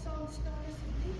saam staan asseblief.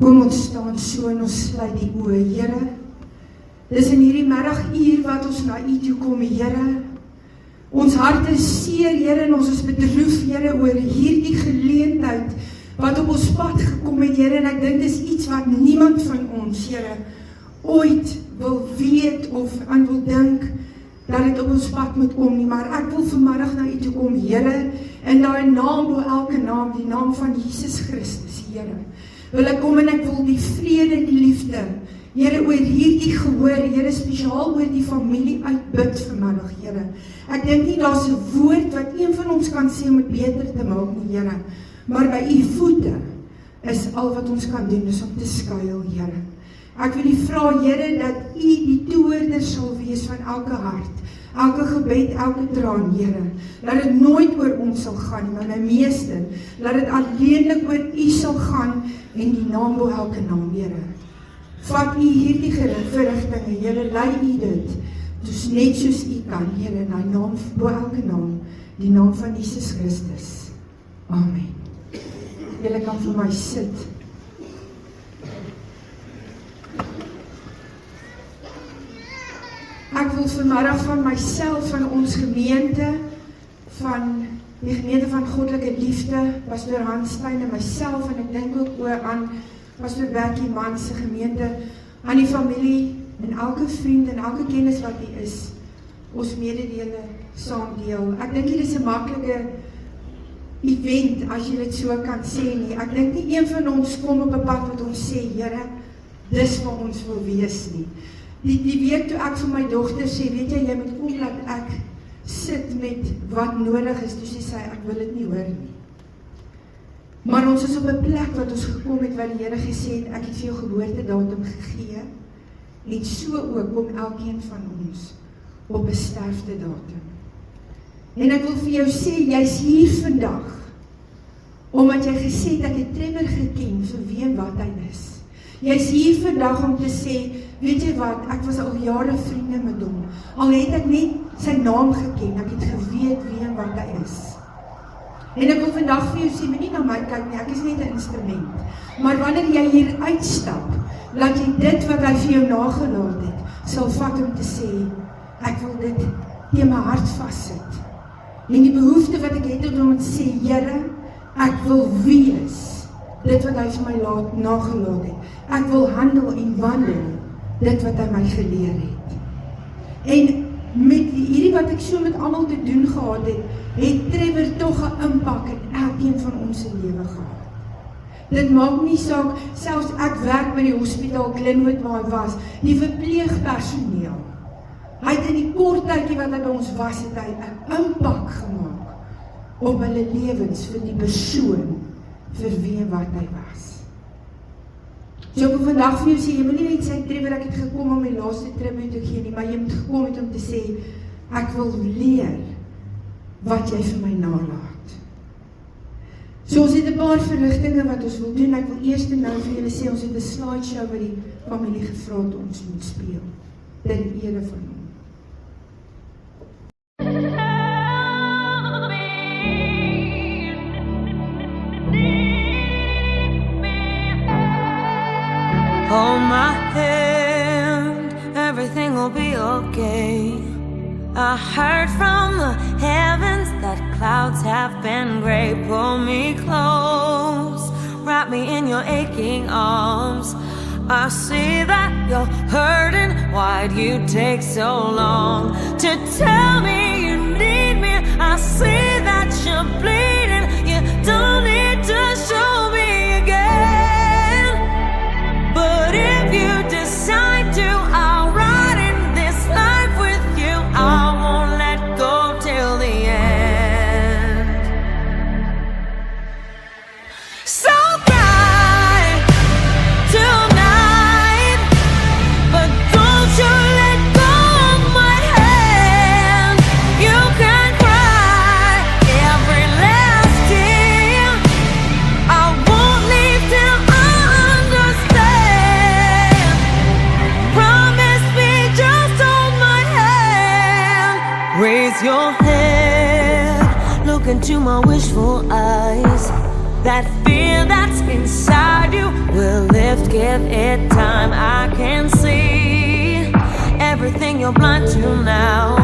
Kom ons staan so en ons sluit die oë, Here. Dis in hierdie middaguur wat ons na U toe kom, Here. Ons hart is seer, Here, en ons is bedroef, Here, oor hierdie geleentheid wat op ons pad gekom het, Here, en ek dink dis iets wat niemand van ons, Here, ooit wil weet of aan wil dink dat dit op ons pad moet kom nie, maar ek wil vanmiddag na U toe kom, Here, in daai naam bo elke naam, die naam van Jesus Christus, Here. Wil ek kom en ek wil die vrede en die liefde, Here, oor hierdie gehoor, Here, spesiaal oor die familie uitbid vanmiddag, Here. Ek dink nie daar's 'n woord wat een van ons kan sê om dit beter te maak nie, Here, maar by U voete is al wat ons kan doen, is om te skuil, Here. Ek wil U vra, Here, dat U die toehoorder sal wees van elke hart, elke gebed, elke traan, Here. Laat dit nooit oor ons sal gaan, maar my meeste, laat dit alleenlik oor U sal gaan, en die naam bo elke naam, Here. Vat U hierdie verrigtinge, Here, lei U dit, dus net soos U kan, Here, in die naam bo elke naam, die naam van Jesus Christus. Amen. Julle kan vir my sit. Ek wil vanmiddag van myself, van ons gemeente, van die gemeente van Goddelike Liefde, Pastor Hanstein en myself, en ek dink ook aan Pastor Becky Man se gemeente, aan die familie, en elke vriend, en elke kennis wat hier is, ons mededele saam deel. Ek dink hier is 'n maklike event, as jy dit so kan sê nie. Ek dink nie een van ons kom op 'n pad wat ons sê, Here, dis wat ons wil wees nie. Die week toe ek vir my dogter sê, weet jy moet kom dat ek sit met wat nodig is, toe sy ek wil dit nie hoor nie. Maar ons is op 'n plek wat ons gekom het, waar die Here gesê het, ek het vir jou geboortedatum gegee, en so ook kom elkeen van ons op 'n sterftedatum. En ek wil vir jou sê, jy's hier vandag, omdat jy gesê het, ek het Trevor geken vir wie en wat hy is. Jy's hier vandag om te sê, weet jy wat, ek was al jare vriende met hom, al het ek net sy naam geken, ek het geweet wie en wat hy is. En ek wil vandag vir jou sê, moet nie na my kyk nie, ek is net 'n instrument. Maar wanneer jy hier uitstap, laat jy dit wat hy vir jou nagelaat het, sal vat om te sê, ek wil dit teen my hart vassit. En die behoefte wat ek het om te sê, Here, ek wil wees dit wat hy vir my nagelaat het. Ek wil handel en wandel dit wat hy my geleer het. En met hierdie wat ek so met almal te doen gehad het Trevor tog 'n impak in elkeen van ons se lewe gehad. Dit maak nie saak, selfs ek werk by die hospitaal Glenwood waar hy was, die verpleegpersoneel. Hy het in die kort tydjie wat hy by ons was, het hy 'n impak gemaak op hulle lewens vir die persoon vir wie en wat hy was. So ek wil vandag vir jou sê, jy moet nie net sê, Trevor, ek het gekom om die laaste tribute te gee nie, maar jy moet gekom het om te sê, ek wil leer wat jy vir my nalaat. So ons het 'n paar verrigtinge wat ons wil doen. Ek wil eers nou vir julle sê, ons het 'n slideshow wat die familie gevra het ons moet speel, ter ere van hom. Hold my hand, everything will be okay. I heard from the heavens that clouds have been gray. Pull me close, wrap me in your aching arms. I see that you're hurting, why'd you take so long to tell me you need me? I see that you're bleeding, you don't need to show me again. But if you decide to, I'll ride in this life with you. I won't let go till the end. So cry tonight, but don't you let go of my hand. You can cry every last tear. I won't leave till I understand. Promise me, just hold my hand. Raise your head, look into my wishful eyes. That fear that's inside you will lift, give it time. I can see everything you're blind to now.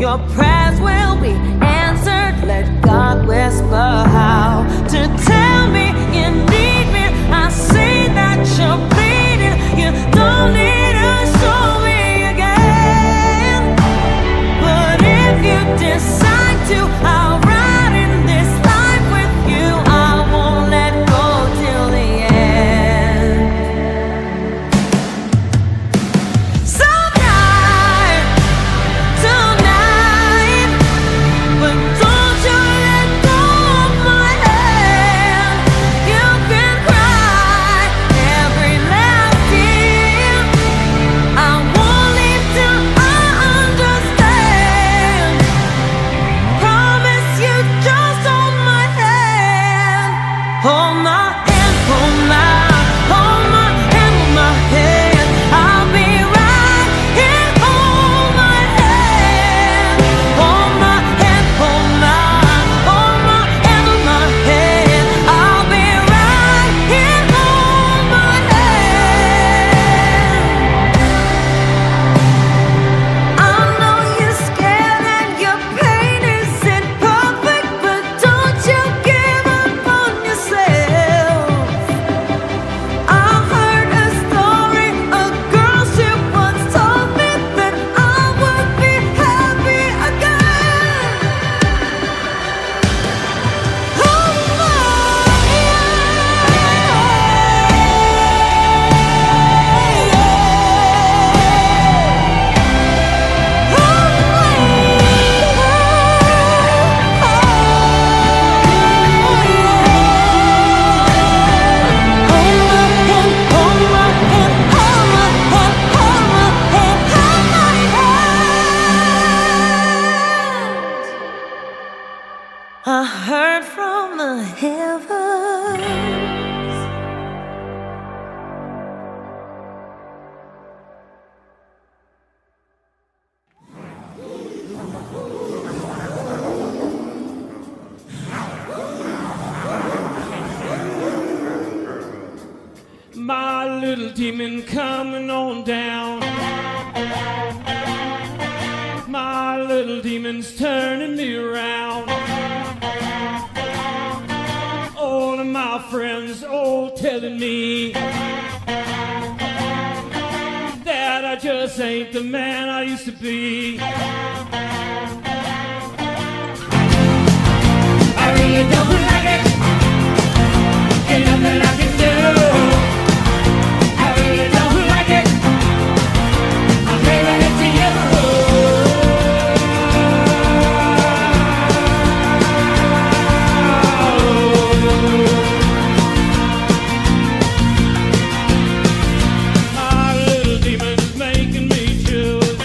Your prayers will be answered. Let God whisper how to tell me you need me. I see that you're bleeding. You don't need to show me again. But if you decide to, I'll ride in this life with you. I won't let go till the end. So cry tonight, but don't you let I heard from the heavens. My little demon coming on down. My little demon's turning me around. All of my friends all telling me that I just ain't the man I used to be. I really don't like it. Ain't nothing I can do. I really don't like it. I'm leaving it to you. My little demon's making me choose,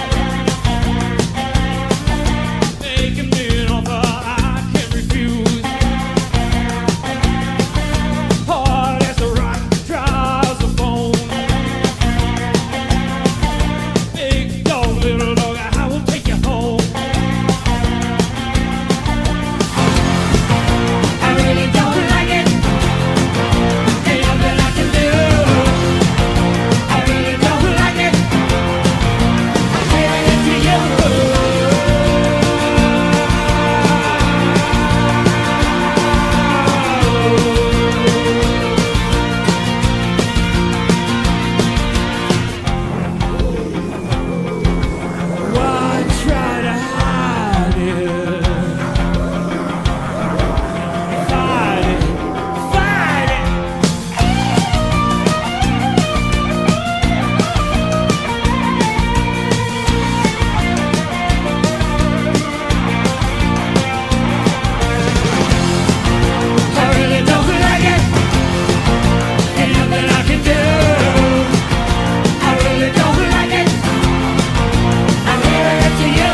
making me an offer I can't refuse. Hard as a rock, dry as a bone. Big dog, little dog, I will take you home. I really don't like it. Ain't nothing I can do. I really don't like it. I'm leaving it to you. Why try to hide it? Fight it, fight it. I really don't like it. Ain't nothing I can do. I really don't like it. I'm leaving it to you.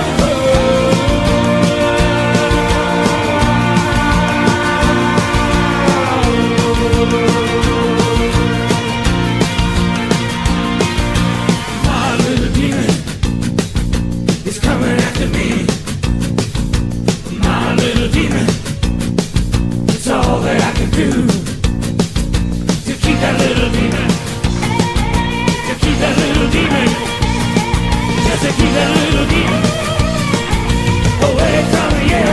My little demon is coming after me. My little demon, it's all that I can do to keep that little demon, to keep that little demon, just to keep that little demon away from you.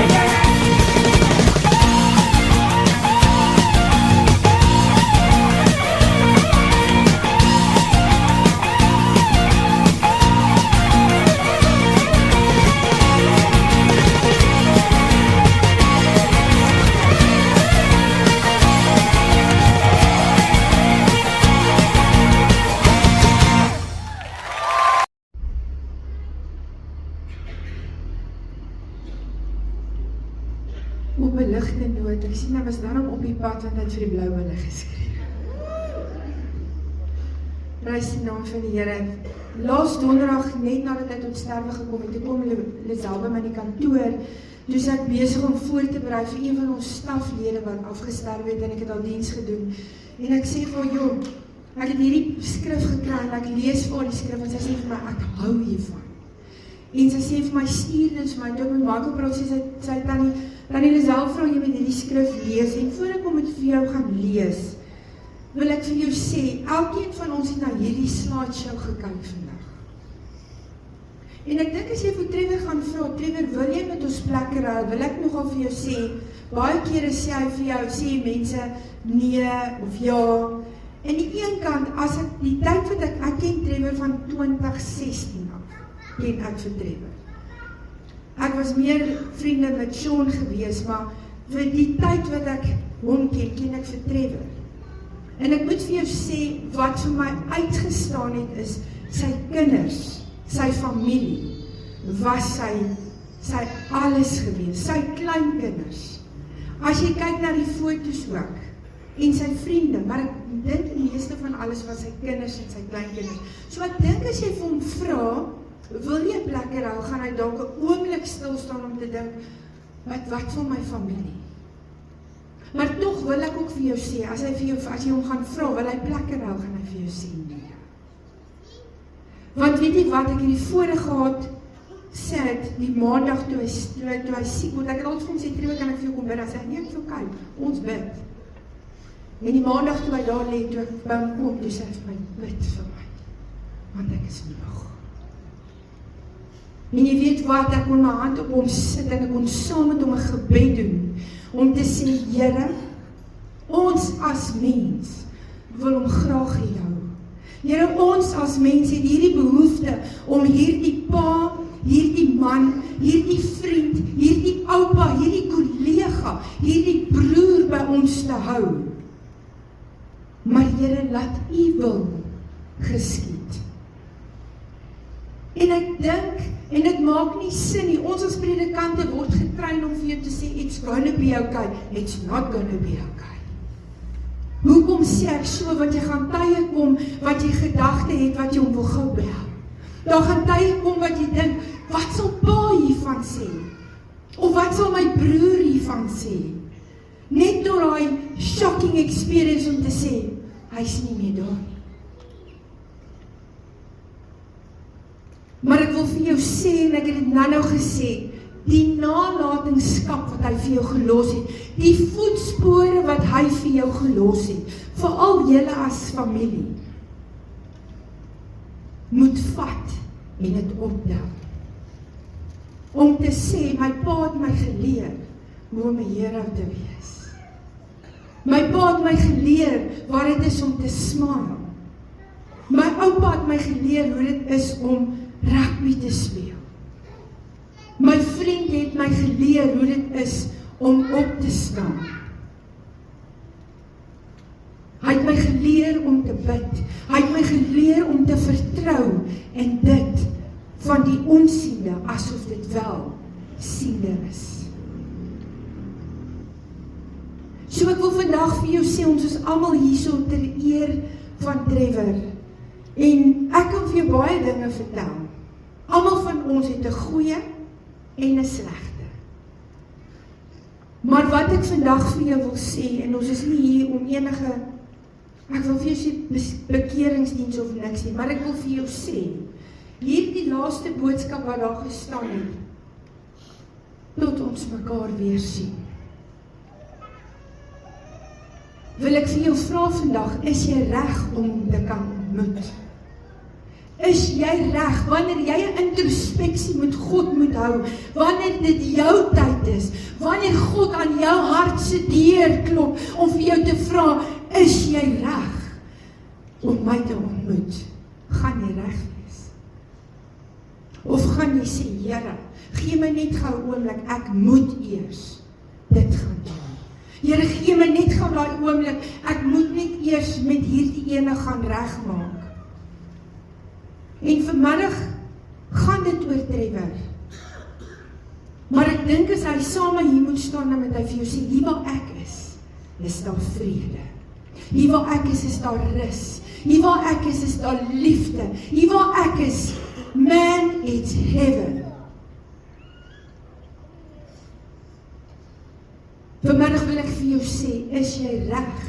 Op 'n ligte noot, ek sien hy was daarom op die pad want hy het vir die blou binne geskryf. Prys die naam van die Here. Laas donderdag, net nadat hy tot sterwe gekom het, toe kom Lisel by my in die kantoor, toe is ek besig om voor te berei vir een van ons staflede wat afgesterwe het en ek het al diens gedoen. En ek sê vir haar, joh, ek het hierdie skrif gekry en ek lees vir haar die skrif en sy sê vir my, ek hou hiervan. En sy sê vir my, stuur dit vir my, toe ek met Michael praat, sy tannie Lisel vra jy met hierdie skrif lees, en voor ek om het vir jou gaan lees, wil ek vir jou sê, elkeen van ons het na hierdie slideshow gekyk vandag. En ek dink as jy vir Trevor gaan vra, Trevor, wil jy met ons plekke ruil, wil ek nogal vir jou sê, baie kere sê hy vir jou, sê mense, nee, of ja, en die een kant, as ek, die tyd wat ek ken Trevor van 2016 af, ken ek vir Trevor. Ek was meer vriende met Sean gewees, maar vir die tyd wat ek hom ken ek vir Trevor. En ek moet vir jou sê, wat vir my uitgestaan het is, sy kinders, sy familie, was sy alles gewees, sy kleinkinders. As jy kyk na die foto's ook, en sy vriende, maar ek dink die meeste van alles was sy kinders en sy kleinkinders. So ek dink as jy vir hom vra, wil jy 'n plek hou, gaan hy dalk 'n oomblik stil staan om te dink, wat van my familie? God wil ek ook vir jou sê, as jy hom gaan vra, wil hy plekke hou, gaan hy vir jou sê nie. Want weet jy wat, ek het die voorreg gehad, sê het, die maandag toe hy siek word, ek het altyd vir hom sê, Trevor, kan ek vir jou kom bid, hy sê, nee, ek is okay, ons bid. En die maandag toe hy daar lê, toe ek by hom kom, toe sê hy vir my, bid vir my, want ek is nog. En jy weet wat, ek kon my hand op hom sit, en ek kon saam met hom 'n gebed doen, om te sê, Here, ons as mens, wil hom graag hê jou. Here, ons as mens het hierdie behoefte, om hierdie pa, hierdie man, hierdie vriend, hierdie oupa, hierdie kollega, hierdie broer by ons te hou. Maar Here, laat U wil geskied. En ek dink, en dit maak nie sin nie, ons as predikante word getrein om vir jou te sê, it's gonna be okay, it's not gonna be okay. Hoekom sê ek so, want jy gaan tye kom, wat jy gedagte het, wat jy hom wil gou bel. Daar gaan tye kom wat jy dink, wat sal pa hiervan sê? Of wat sal my broer hiervan sê? Net door daai shocking experience om te sê, hy's nie meer daar nie. Maar ek wil vir jou sê, en ek het dit nou gesê, die nalatenskap wat hy vir jou gelos het, die voetspore wat hy vir jou gelos het, veral julle as familie, moet vat en dit optel. Om te sê, my pa het my geleer hoe om 'n hero te wees. My pa het my geleer wat dit is om te smile. My oupa het my geleer hoe dit is om rugby te speel. My vriend het my geleer hoe dit is om op te staan. Hy het my geleer om te bid. Hy het my geleer om te vertrou en dit van die onsiende asof dit wel siende is. So ek wil vandag vir jou sê, ons is almal hierso ter eer van Trevor. En ek kan vir jou baie dinge vertel. Almal van ons het 'n goeie en 'n slegte. Maar wat ek vandag vir jou wil sê, en ons is nie hier om enige, ek wil vir jou sê bekeringsdiens of niks nie, maar ek wil vir jou sê, hierdie laaste boodskap wat daar gestaan het, tot ons mekaar weer sien. Wil ek vir jou vra vandag, is jy reg om te kan ontmoet? Is jy reg, wanneer jy 'n introspeksie met God moet hou, wanneer dit jou tyd is, wanneer God aan jou hart se deur klop, om vir jou te vra, is jy reg om my te ontmoet? Gaan jy reg wees? Of gaan jy sê, Here, gee my net gou 'n oomblik, ek moet eers dit gaan doen. Here, gee my net gou daai oomblik, ek moet net eers met hierdie ene gaan regmaak. En vanmiddag gaan dit oor Trevor. Maar ek dink as hy saam hier moet staan, dan moet hy vir jou sê, hier waar ek is daar vrede. Hier waar ek is daar rus. Hier waar ek is daar liefde. Hier waar ek is, man, it's heaven. Vanmiddag wil ek vir jou sê, is jy reg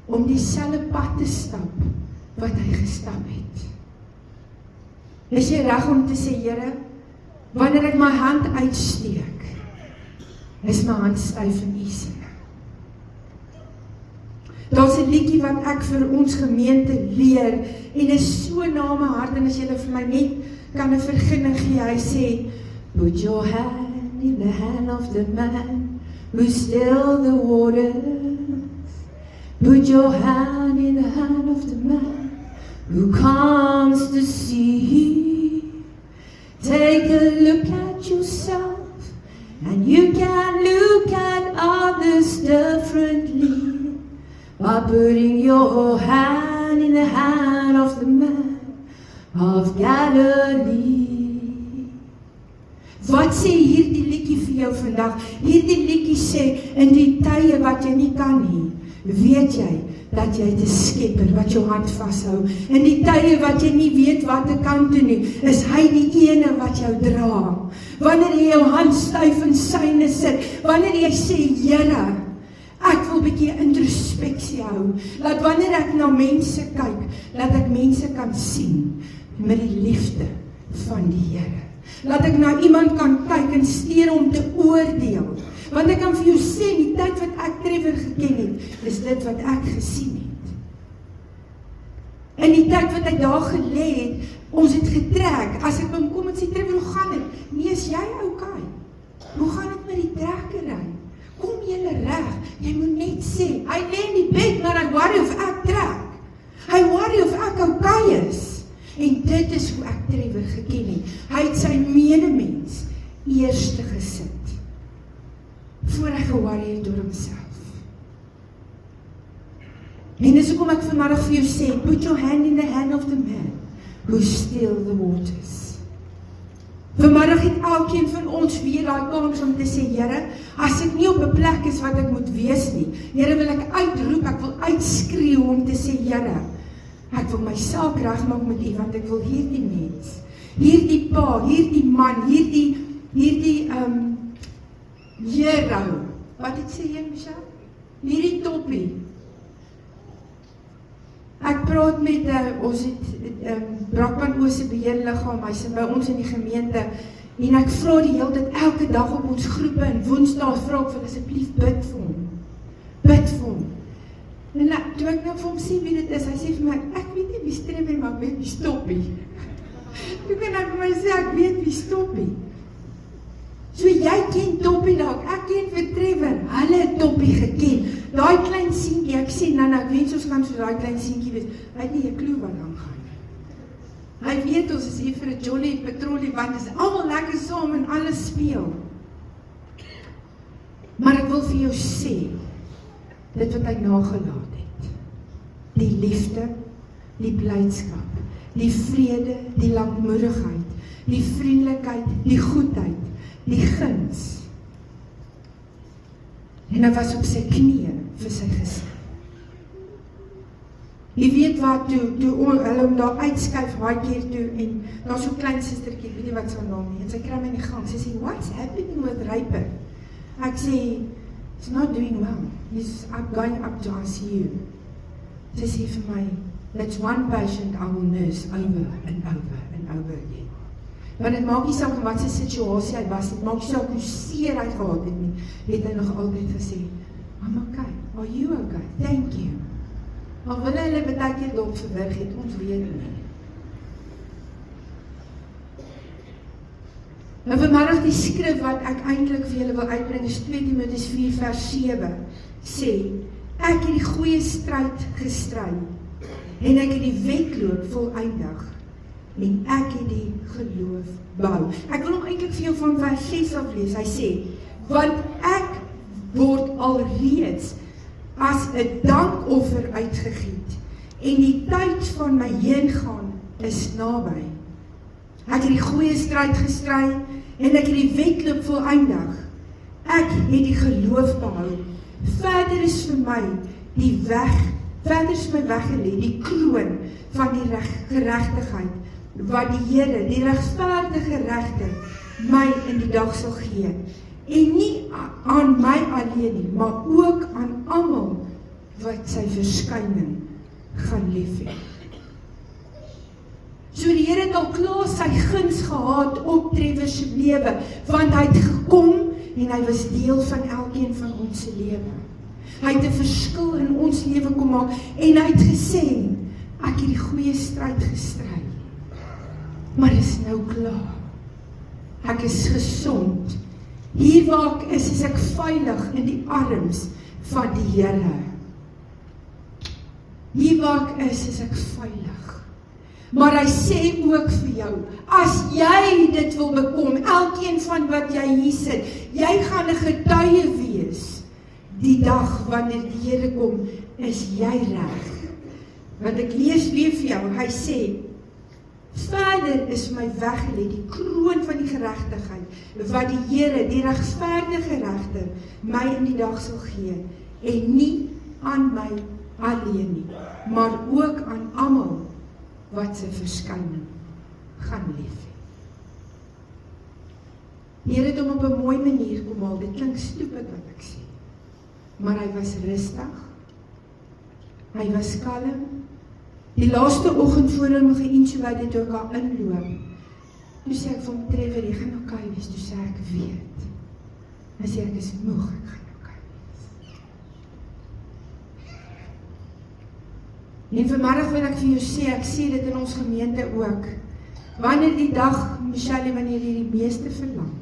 om dieselfde pad te stap wat hy gestap het? Is jy reg om te sê, Here, wanneer ek my hand uitsteek, is my hand styf in U se. Daar's 'n liedjie wat ek vir ons gemeente leer, en is so na my hart, en as julle vir my net kan 'n vergunning gee, hy sê, put your hand in the hand of the man who still the waters. Put your hand in the hand of the man who comes to see. Take a look at yourself, and you can look at others differently by putting your hand in the hand of the man of Galilee. Wat sê hierdie liedjie vir jou vandag? Hierdie liedjie sê, in die tye wat jy nie kan nie, weet jy dat jy 'n skepper wat jou hand vashou. In die tye wat jy nie weet wat te kan doen nie, is hy die ene wat jou dra. Wanneer jy jou hand styf in syne sit, wanneer jy sê, Here, ek wil 'n bietjie introspeksie hou. Laat wanneer ek na mense kyk, laat ek mense kan sien met die liefde van die Here. Laat ek na iemand kan kyk en steur om te oordeel. Want ek kan vir jou sê, die tyd wat ek Trevor geken het, is dit wat ek gesien het. In die tyd wat ek daar gelê het, ons het getrek, as ek kom en sê, Trevor, hoe gaan dit? Nee, is jy okay? Hoe gaan dit met die trekkery? Kom julle reg? Jy moet net sê, hy lê in die bed, maar hy worry of ek trek. Hy worry of ek okay is. En dit is hoe ek Trevor geken het. Hy het sy medemens eerste gesit, voor hy geworry het oor homself. En dis hoekom ek vanmiddag vir jou sê, put your hand in the hand of the man who still the waters. Vanmiddag het elkeen van ons weer daai kans om te sê, Here, as ek nie op 'n plek is wat ek moet wees nie, Here, wil ek uitroep, ek wil uitskreeu om te sê, Here, ek wil my saak regmaak met U, want ek wil hierdie mens, hierdie pa, hierdie man, hierdie hero, wat het sê jy, Michelle? Hierdie toppie. Ek praat met, ons het Brakpan Oos se beheerliggaam, hy sit by ons in die gemeente, en ek vra die hele tyd, elke dag op ons groepe, en woensdae vra ek vir asseblief bid vir hom. Bid vir hom. En toe ek nou vir hom sê wie dit is, hy sê vir my, ek weet nie wie Trevor, maar ek weet wie Stoppie. Toe kan ek vir my sê, ek weet wie Stoppie. So jy ken Toppie dalk, ek ken vir Trevor, hulle het Toppie geken. Daai klein seentjie, ek sê, Nana, ek wens ons kan so daai klein seentjie wees, hy het nie 'n klou wat aangaan. Hy weet ons is hier vir 'n jolly patrollie, want is almal lekker saam en alles speel. Maar ek wil vir jou sê, dit wat hy nagelaat het, die liefde, die blydskap, die vrede, die lankmoedigheid, die vriendelikheid, die goedheid, die guns. En hy was op sy knieë vir sy gesin. Jy weet wat, toe hulle hom daar uitskuif, daai keer toe, en daar so klein sistertjie, ek weet nie wat sy naam nie, en sy kry my in die gang, sy sê, what's happening with Ryper? Ek sê, he's not doing well, he's going up to ICU. Sy sê vir my, that's one patient I will nurse over and over and over again. Want het maak nie saak wat sy situasie hy was, het maak nie saak hoe seer hy gehad het nie, het hy nog altyd gesê, I'm okay, are you okay, thank you. Al wil hulle baie keer dalk verwrig het, ons weet nie. Nou vanmiddag die skrif wat ek eintlik vir julle wil uitbring is 2 Timoteus 4 vers 7 sê, ek het die goeie stryd gestry en ek het die wedloop voleindig en ek het die geloof behou. Ek wil hom eintlik vir jou van vers 6 af lees. Hy sê, want ek word alreeds as 'n dankoffer uitgegiet en die tyd van my heengaan is naby. Ek het die goeie stryd gestry en ek het die wedloop voleindig. Ek het die geloof behou. Verder is vir my weggelê die kroon van die geregtigheid wat die Here, die regverdige regter, my in die dag sal gee. En nie aan my alleen nie, maar ook aan almal wat sy verskyning gaan lief hê. So die Here het al klaar sy guns gehad op Trevor se lewe, want hy het gekom en hy was deel van elkeen van ons se lewe. Hy het 'n verskil in ons lewe kom maak en hy het gesê, ek het die goeie stryd gestry. Maar is nou klaar. Ek is gesond. Hier waar ek is ek veilig in die arms van die Here. Hier waar ek is ek veilig. Maar hy sê ook vir jou, as jy dit wil bekom, elkeen van wat jy hier sit, jy gaan 'n getuie wees. Die dag wanneer die Here kom, is jy reg. Want ek lees weer vir jou, hy sê, verder is my weggelê die kroon van die geregtigheid, wat die Here, die regverdige regter, my in die dag sal gee, en nie aan my alleen nie, maar ook aan almal wat sy verskyning gaan lief hê. Die Here het hom op 'n mooi manier kom haal, dit klink stupid wat ek sê, maar hy was rustig. Hy was kalm. Die laaste oggend voor hom geïnsubate het toe ek haar inloop. Toe sê ek vir hom, Trevor, jy gaan oké wees. Toe sê ek, weet. Hy sê ek is moeg, ek gaan oké wees. En vanmiddag wil ek vir jou sê, ek sê dit in ons gemeente ook. Wanneer die dag, Michelle, wanneer jy die meeste verlang,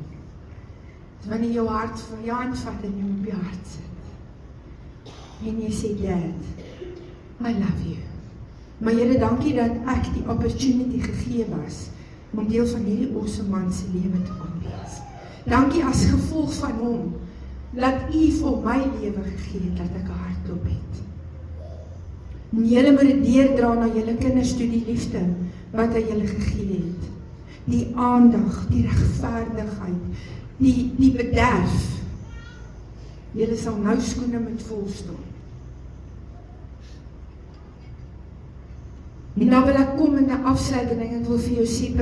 is wanneer jou hart van jou hand vat en jou op jou hart sit. En jy sê, Dad, I love you. Maar Here, dankie dat ek die opportunity gegee was om deel van hierdie awesome man se lewe te kom wees. Dankie as gevolg van hom, dat U vir my lewe gegee het, dat ek 'n hartklop het. En julle moet dit deurdra na julle kinders toe, die liefde wat hy julle gegee het. Die aandag, die regverdigheid, die bederf. Julle sal nou skoene met vol staan. En nou wil ek kom in 'n afsluiting en ek wil vir jou sê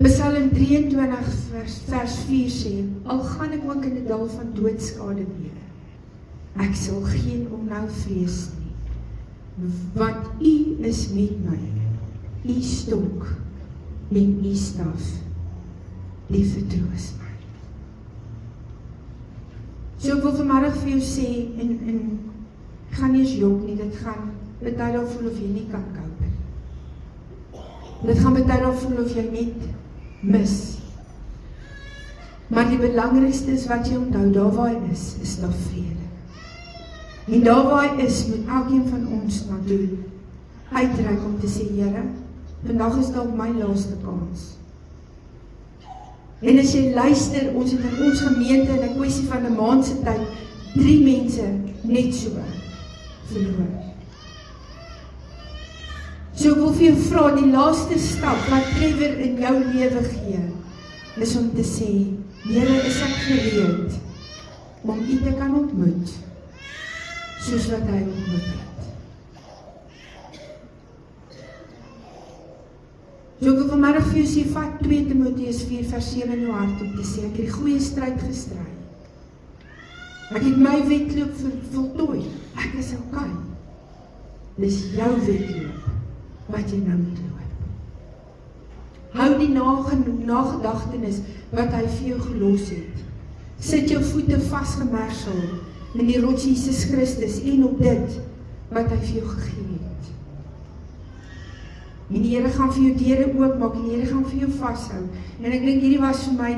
Psalm 23 vers 4 sê, al gaan ek ook in die dal van doodskade deur, ek sal geen onnou vrees nie, want U is met my, U stok en U staf, die vertroos my. So ek wil vanmiddag vir jou sê, en gaan nie eens jok nie, dit gaan baie daar voel of jy nie kan koop. Dit gaan baie daar voel of jy net mis. Maar die belangrikste is wat jy onthou, daar waar hy is daar vrede. En daar waar hy is, moet elkeen van ons na toe uitreik om te sê, Here, vandag is dalk my laaste kans. En as jy luister, ons het in ons gemeente in 'n kwessie van 'n maand se tyd 3 mense net so verloor. So ek wil vir jou vra, die laaste stap wat Trevor in jou lewe gee, is om te sê, Here, is ek gereed om U te kan ontmoet, soos wat hy ontmoet het. So ek wil vanmiddag vir jou sê, vat 2 Timoteus 4 vers 7 in jou hart om te sê, ek het die goeie stryd gestry. Ek het my wedloop voltooi. Ek is oké. Dis jou wedloop wat jy nou moet loop. Hou die nagedagtenis wat hy vir jou gelos het. Sit jou voete vasgemersel in die rots Jesus Christus en op dit wat hy vir jou gegee het. En die Here gaan vir jou deure oopmaak en die Here gaan vir jou vashou. En ek dink hierdie was vir my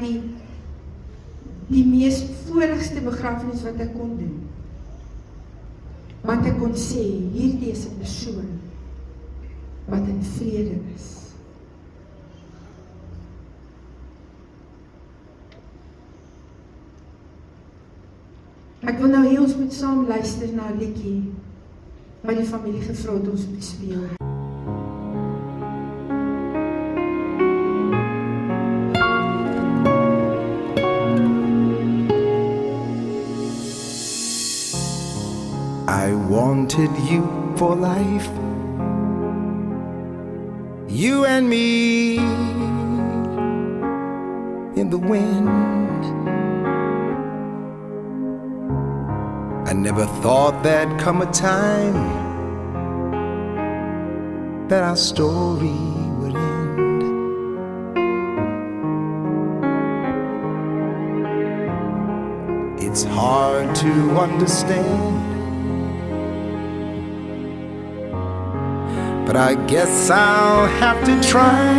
die mees voorigste begrafenis wat ek kon doen. Want ek kon sê, hierdie is 'n persoon wat in vrede is. Ek wil nou hê ons moet saam luister na 'n liedjie wat die familie gevra het ons moet speel. I wanted you for life, you and me in the wind. I never thought there'd come a time that our story would end. It's hard to understand, but I guess I'll have to try.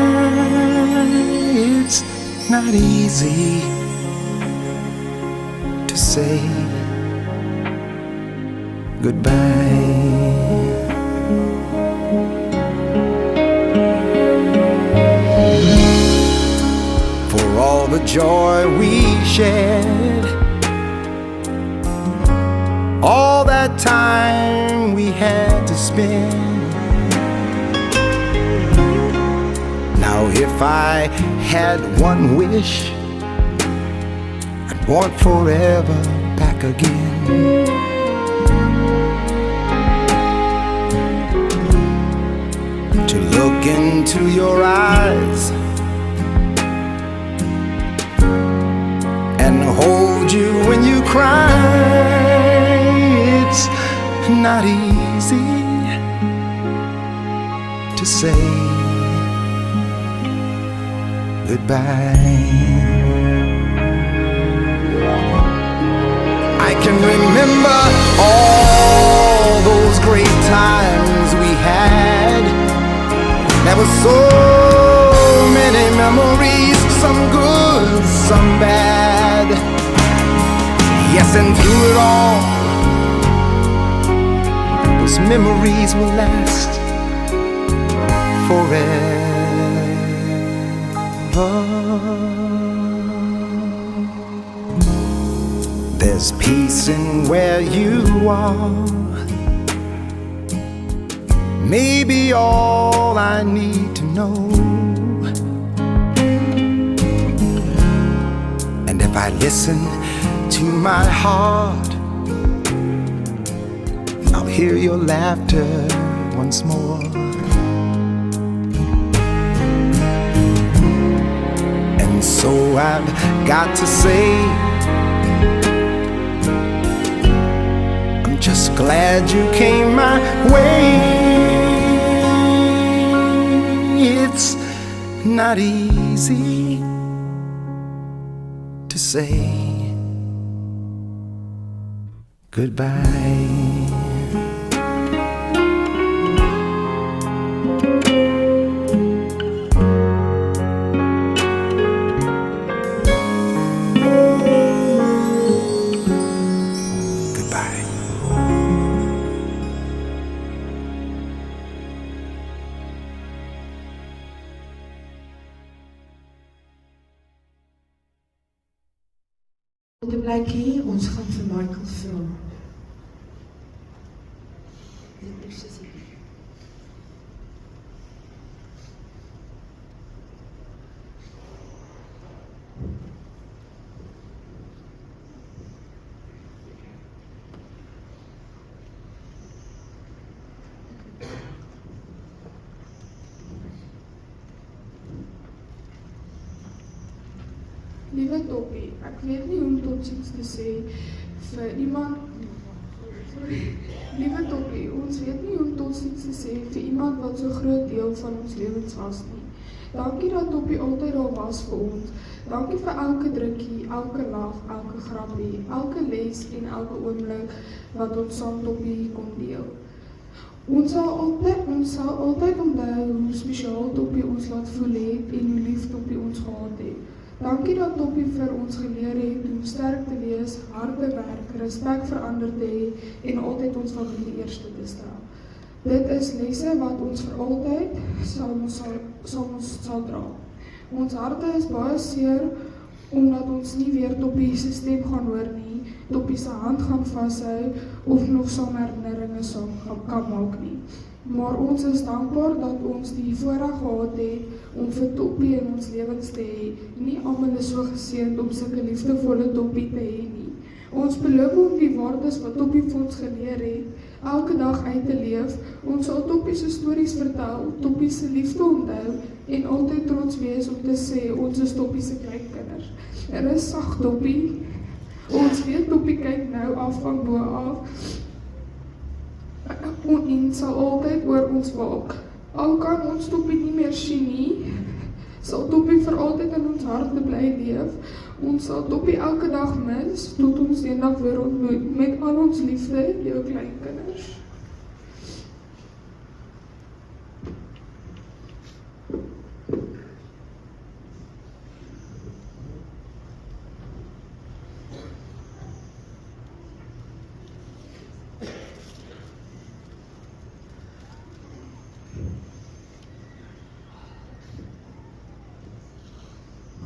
It's not easy to say goodbye. For all the joy we shared, all that time we had to spend. Now if I had one wish, I'd want forever back again. To to look into your eyes and hold you when you cry. It's not easy to say goodbye. I can remember all those great times we had. There were so many memories, some good, some bad. Yes, and through it all, those memories will last forever. There's peace in where you are. Maybe all I need to know. And if I listen to my heart, I'll hear your laughter once more. And so I've got to say, I'm just glad you came my way. It's not easy to say goodbye. Om te bly hier, ons gaan vir Michael vra. Liewe Toppie, ek weet nie hoe om totsiens te sê vir iemand. Liewe Toppie, ons weet nie hoe om totsiens te sê vir iemand wat so groot deel van ons lewens was nie. Dankie dat Toppie altyd daar was vir ons. Dankie vir elke drukkie, elke lag, elke grappie, elke les en elke oomblik wat ons saam Toppie kon deel. Ons sal altyd onthou hoe spesiaal Toppie ons laat voel het en hoe lief Toppie ons gehad het. Dankie dat Toppie vir ons geleer het om sterk te wees, hard te werk, respek vir ander te hê en altyd ons familie eerste te stel. Dit is lesse wat ons vir altyd sal dra. Ons harte is baie seer omdat ons nie weer Toppie se stem gaan hoor nie, Toppie se hand gaan vashou of nog saam herinneringe saam kan maak nie. Maar ons is dankbaar dat ons die voorreg gehad het om vir Toppie in ons lewens te hê. Nie almal is so geseënd om sulke liefdevolle Toppie te hê nie. Ons beloof om die waardes wat Toppie vir ons geleer het, elke dag uit te leef. Ons sal Toppie se stories vertel, Toppie se liefde onthou en altyd trots wees om te sê ons is Toppie se kleinkinders. Is sag Toppie. Ons weet Toppie kyk nou af van bo af. En sal altyd oor ons waak. Al kan ons Toppie nie meer sien nie, sal Toppie vir altyd in ons harte bly leef. Ons sal Toppie elke dag mis, tot ons eendag weer ontmoet, met al ons liefde, jou kleinkinders.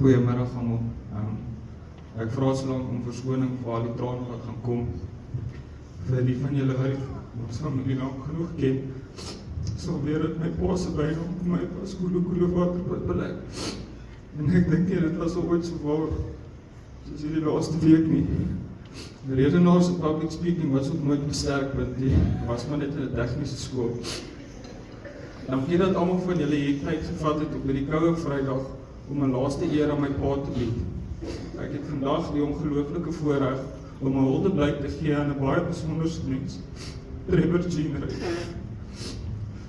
Goeiemiddag almal. Ek vra so lank om verskoning vir al die trane wat gaan kom. Vir die van julle wat ons familie lank genoeg ken, sal weer dit my pa se bynaam vir my was Koele Water belek. En ek dink nie dit was ooit so waar soos hierdie laaste week nie. Die redenaars en public speaking was ook nooit besterk punt nie, was maar net in 'n tegniese skool. Dankie dat almal van julle hier tyd gevat het op hierdie koue Vrydag om 'n laaste eer aan my pa te bied. Ek het vandag die ongelooflike voorreg om 'n huldeblyk te gee aan 'n baie besonderse mens, Trevor Jeanrey.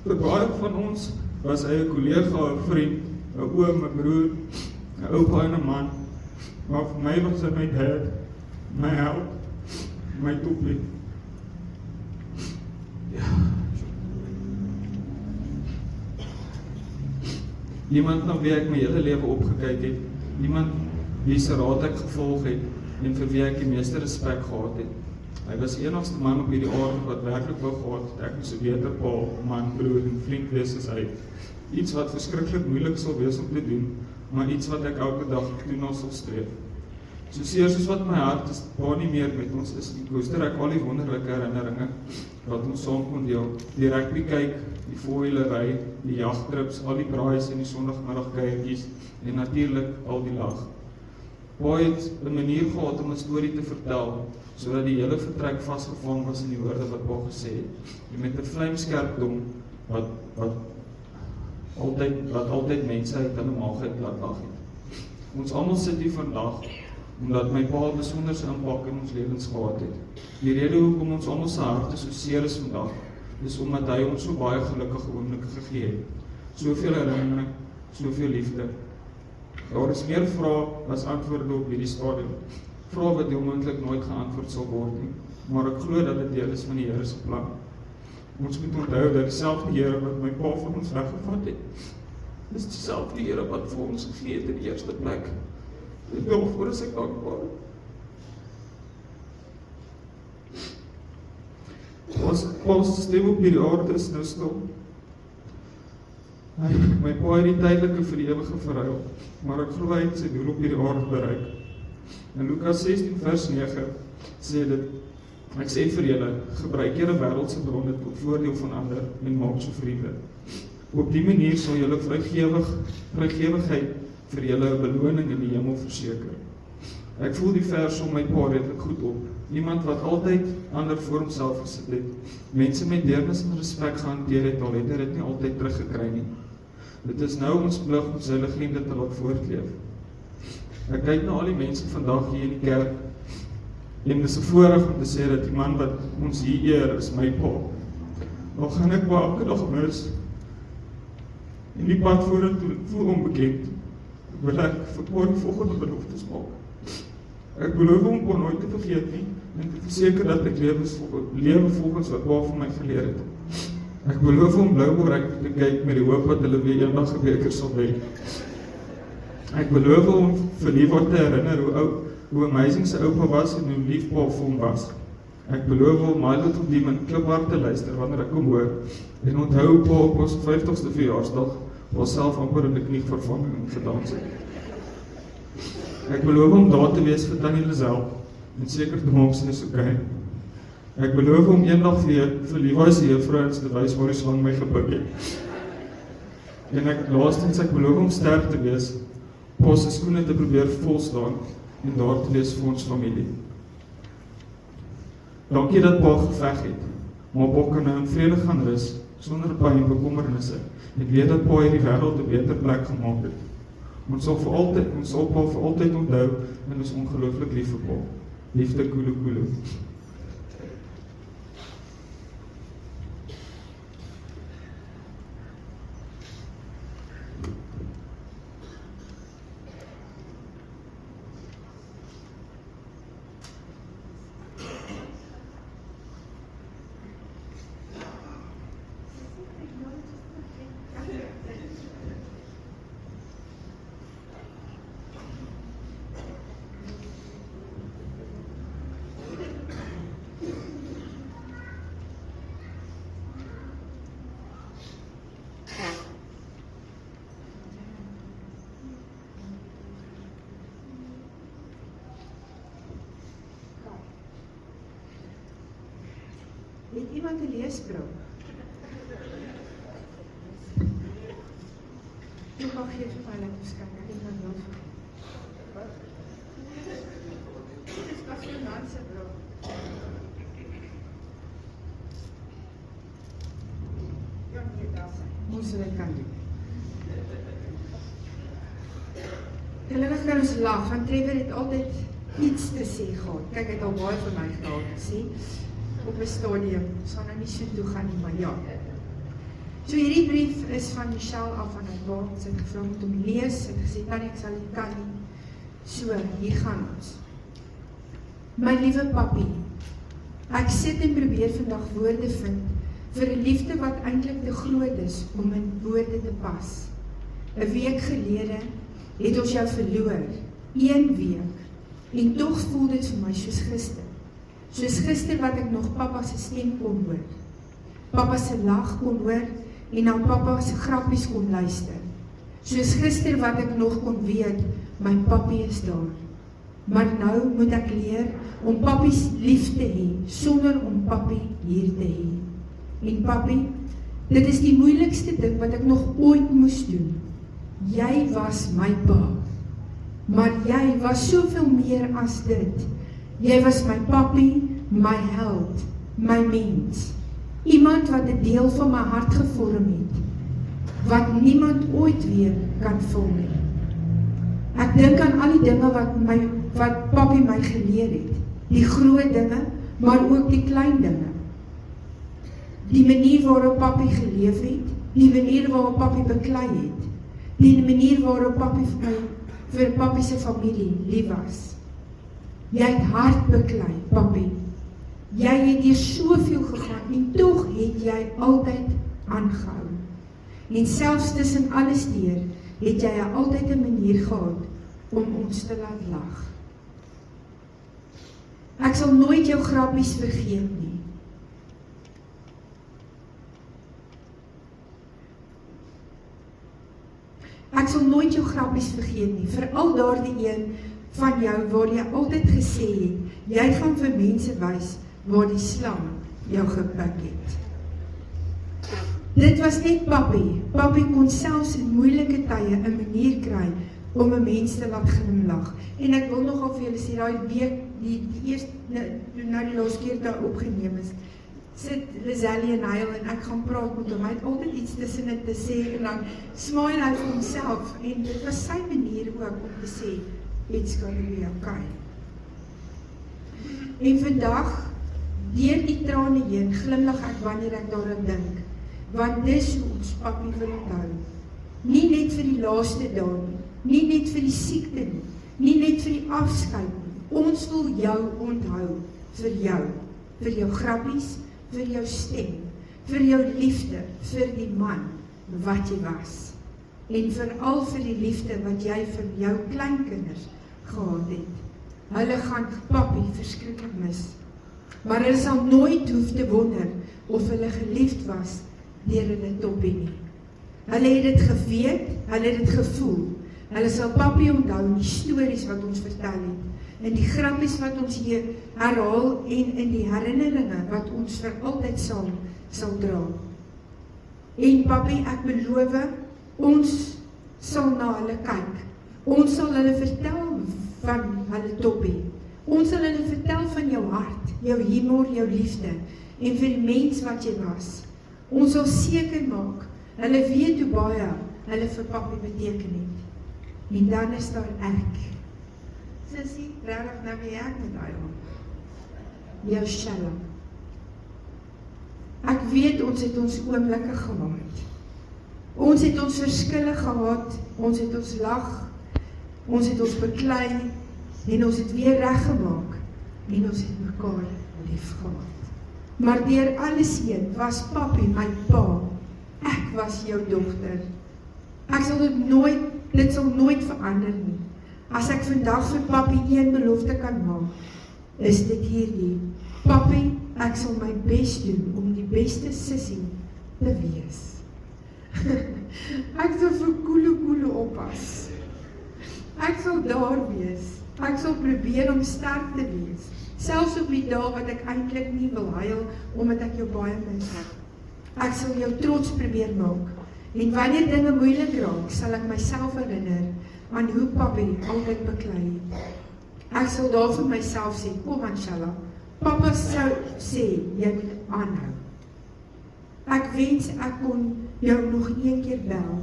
Vir baie van ons was hy 'n kollega, 'n vriend, 'n oom, 'n broer, 'n oupa en 'n man. Maar vir my was hy my dad, my help, my toepie. Niemand na wie ek my hele lewe opgekyk het, niemand wie se raad ek gevolg het en vir wie ek die meeste respek gehad het. Hy was die enigste man op hierdie aarde wat werklik wou gehad het ek moes 'n beter pa, man, broer en vriend wees as hy. Iets wat verskriklik moeilik sal wees om te doen, maar iets wat ek elke dag toena sal streef. Soseer soos wat my hart is, pa nie meer met ons is nie, koester ek al die wonderlike herinneringe wat ons saam kon deel. Die rugby kyk, die voorwielery, die jagtrips, al die braais en die sondagmiddagkuiertjies en natuurlik al die lag. Pa het 'n manier gehad om 'n storie te vertel, sodat die hele vertrek vasgevang was in die woorde wat pa gesê het. En met 'n vlamskerp dom wat altyd mense uit hulle maagheid laat lag het. Ons almal sit hier vandag omdat my pa 'n besonderse impak in ons lewens gehad het. Die rede hoekom ons almal se harte so seer is vandag, is omdat hy ons so baie gelukkige oomblikke gegee het. Soveel herinnering, soveel liefde. Daar is meer vrae as antwoorde op hierdie stadium. Vrae wat onmoontlik nooit geantwoord sal word nie, maar ek glo dat dit deel is van die Here se plan. Ons moet onthou dat dieselfde Here wat my pa van ons weggevat het, is dieselfde Here wat vir ons gegee het in die eerste plek. Daarvoor is ek dankbaar. Ons stem op hierdie aarde is nou stil. My pa het die tydelike vir die ewige verruil, maar ek glo hy het sy doel op hierdie aarde bereik. In Lukas 16 vers 9 sê dit, ek sê vir julle, gebruik julle wêreldse bronne tot voordeel van ander en maak so vriende. Op die manier sal julle vrygewigheid vir julle 'n beloning in die hemel verseker. Ek voel die vers om my pa redelik goed op. Iemand wat altyd ander voor homself gesit het, mense met deernis en respek gehanteer het, al het hy dit nie altyd teruggekry nie. Dit is nou ons plig om sy legende te laat voortleef. Ek kyk na al die mense vandag hier in die kerk, en dis 'n voorreg om te sê dat die man wat ons hier eer is my pa. Al gaan ek pa elke dag mis, en die pad vorentoe voel onbekend, wil ek vir pa die volgende beloftes maak. Ek beloof om pa nooit te vergeet nie, en te verseker dat ek lewe volgens wat pa van my geleer het. Ek beloof om Blouwel te kyk met die hoop dat hulle weer eendag 'n beker sal wen. Ek beloof om vir Leeward te herinner hoe amazing sy oupa was en hoe lief pa vir hom was. Ek beloof om My Little Demon kliphard te luister wanneer ek kom hoor, en onthou pa op ons 50ste verjaarsdag, waar self amper in die knievervanging gedans het. Ek beloof om daar te wees vir Tannie Lisel, en seker te maak sy is okay. Ek beloof om eendag weer vir Levi se juffrou te wys waar die slang my gepik het. En laastens, ek beloof om sterk te wees, pa se skoene te probeer volstaan, en daar te wees vir ons familie. Dankie dat pa geveg het, maar pa kan nou in vrede gaan rus, sonder pyn en bekommernisse, en weet dat pa hierdie wêreld 'n beter plek gemaak het. Ons sal pa vir altyd onthou, en ons ongelooflik lief vir pa. Liefde Kulu Kulu. Het iemand 'n leesbril? Ek mag gee vir my net beskik, ek het nou nood. Dit is Kasperman se bril. Ja, nee, daar sê. Ons Gelukkig kan ons lag, want Trevor het altyd iets te sê gehad. Kyk, hy het al baie vir my gehad gesê, op 'n stadium, sal nou nie so toe gaan nie, maar ja. So hierdie brief is van Michelle af van haar pa, sy het gevra om te lees, sy het gesê, Tannie, ek sal nie kan nie. So, hier gaan ons. My liewe papi, ek sit en probeer vandag woorde vind vir 'n liefde wat eintlik te groot is om in woorde te pas. 'n Week gelede het ons jou verloor, 1 week, en tog voel dit vir my soos gister. Soos gister wat ek nog papa se stem kon hoor. Papa se lag kon hoor en na papa se grappies kon luister. Soos gister wat ek nog kon weet, my papi is daar. Maar nou moet ek leer om papies lief te hê, sonder om papi hier te hê. En papi, dit is die moeilikste ding wat ek nog ooit moes doen. Jy was my pa, maar jy was soveel meer as dit. Jy was my papi, my held, my mens. Iemand wat 'n deel van my hart gevorm het, wat niemand ooit weer kan vul nie. Ek dink aan al die dinge wat papi my geleer het, die groot dinge, maar ook die klein dinge. Die manier waarop papi geleef het, die manier waarop papi beklei het, die manier waarop papi vir papi se familie lief was. Jy het hard beklei, papi. Jy het deur soveel gegaan en tog het jy altyd aangehou. En selfs tussen alles deur het jy altyd 'n manier gehad om ons te laat lag. Ek sal nooit jou grappies vergeet nie. Ek sal nooit jou grappies vergeet nie, veral daardie een van jou waar jy altyd gesê het, jy gaan vir mense wys waar die slang jou gepik het. Dit was net papi. Papi kon selfs in moeilike tye 'n manier kry om 'n mens te laat glimlag. En ek wil nogal vir julle sê, daai week, die eerste, nou die laaste keer daar opgeneem is, sit Lizelli en huil en ek gaan praat met hom. Hy het altyd iets tussen dit te sê en dan smile hy vir homself. En dit was sy manier ook om te sê, it's gonna be okay. En vandag, deur die trane heen, glimlag ek wanneer ek daaraan dink, want dis hoe ons papi wil onthou. Nie net vir die laaste dae nie net vir die siekte nie net vir die afskeid nie. Ons wil jou onthou, vir jou grappies, vir jou stem, vir jou liefde, vir die man wat jy was. En veral vir die liefde wat jy vir jou kleinkinders gehad het. Hulle gaan papi verskriklik mis. Maar hulle sal nooit hoef te wonder of hulle geliefd was deur hulle toppie nie. Hulle het dit geweet, hulle het dit gevoel. Hulle sal papi onthou in die stories wat ons vertel het, in die grappies wat ons hier herhaal en in die herinneringe wat ons vir altyd saam sal dra. En papi, ek beloof, ons sal na hulle kyk. Ons sal hulle vertel van hulle toppie. Ons sal hulle vertel van jou hart, jou humor, jou liefde en vir die mens wat jy was. Ons sal seker maak, hulle weet hoe baie hulle vir papi beteken het. En dan is daar ek. Sissie, regtig nou wie ek met daai hom. Jou Shalom. Ek weet ons het ons oomblikke gehad. Ons het ons verskille gehad, ons het ons lag, ons het ons beklei en ons het weer reggemaak en ons het mekaar lief gehad. Maar deur alles heen was papi my pa. Ek was jou dogter. Ek sal dit sal nooit verander nie. As ek vandag vir papi een belofte kan maak, is dit hierdie. Papi, ek sal my bes doen om die beste sussie te wees. Ek sal vir Koelo oppas. Ek sal daar wees. Ek sal probeer om sterk te wees. Selfs op die dae wat ek eintlik nie wil huil, omdat ek jou baie mis. Ek sal jou trots probeer maak. En wanneer dinge moeilik raak, sal ek myself herinner aan hoe papi altyd beklei het. Ek sal daar vir myself sê, kom Anshala, papa sou sê, jy moet aanhou. Ek wens ek kon jou nog een keer bel,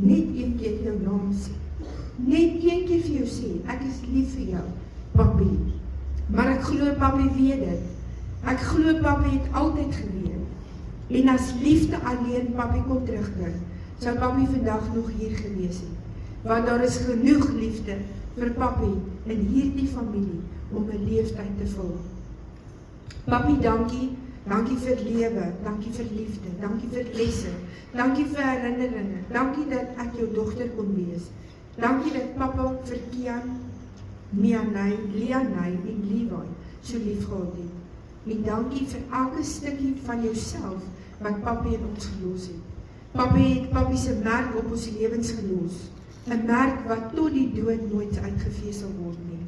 net een keer jou naam sê, net een keer vir jou sê, ek is lief vir jou, papi. Maar ek glo papi weet dit. Ek glo papi het altyd geweet. En as liefde alleen papi kon terugbring, sou papi vandag nog hier gewees het. Want daar is genoeg liefde vir papi in hierdie familie om 'n leeftyd te vul. Papi, dankie. Dankie vir lewe, dankie vir liefde, dankie vir lesse, dankie vir herinneringe, dankie dat ek jou dogter kon wees. Dankie dat papa vir Kian, Mianay, Lianay en Levi so lief gehad het. En dankie vir elke stukkie van jouself wat papi in ons gelos het. Papi het papi se merk op ons lewens gelos. 'n Merk wat tot die dood nooit uitgevee sal word nie.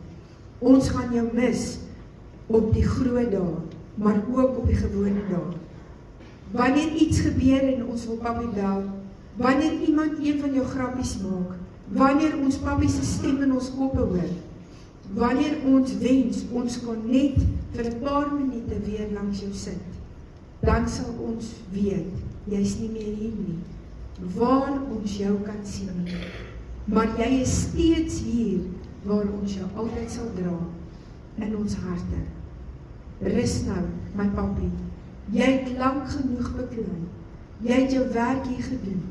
Ons gaan jou mis op die groot dae, maar ook op die gewone dae. Wanneer iets gebeur en ons wil papi bel, wanneer iemand een van jou grappies maak, wanneer ons papi se stem in ons koppe hoor, wanneer ons wens, ons kon net vir 'n paar minute weer langs jou sit, dan sal ons weet, jy's nie meer hier nie, waar ons jou kan sien nie. Maar jy is steeds hier, waar ons jou altyd sal dra, in ons harte. Rus nou, my papi, jy het lank genoeg beklei, jy het jou werk hier gedoen,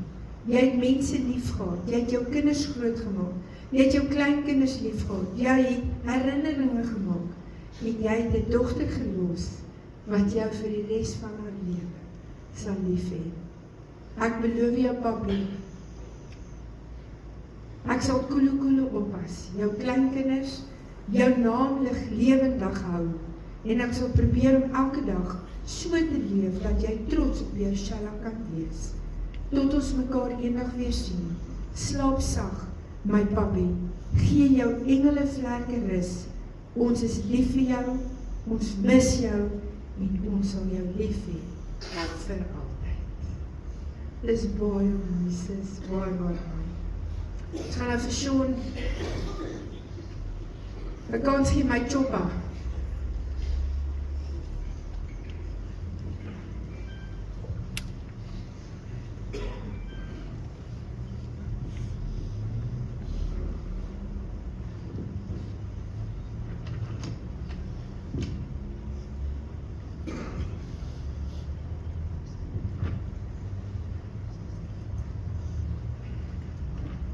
jy het mense lief gehad, jy het jou kinders groot gemaak, jy het jou kleinkinders lief gehad, jy het herinneringe gemaak, en jy het 'n dogter gelos, wat jou vir die res van haar lewe sal lief hê. Ek beloof jou, papi, ek sal koelo oppas, jou kleinkinders, jou naam lig lewendig hou, en ek sal probeer om elke dag so te leef, dat jy trots op jou Shalla kan wees. Tot ons mekaar eendag weer sien, slaap sag, my papi, gee jou engele vlerke rus, ons is lief vir jou, ons mis jou, en ons sal jou lief hê, vir altyd. Dis baie mooi, sis, baie mooi. Ek gaan nou vir Sean 'n kans gee my chopper.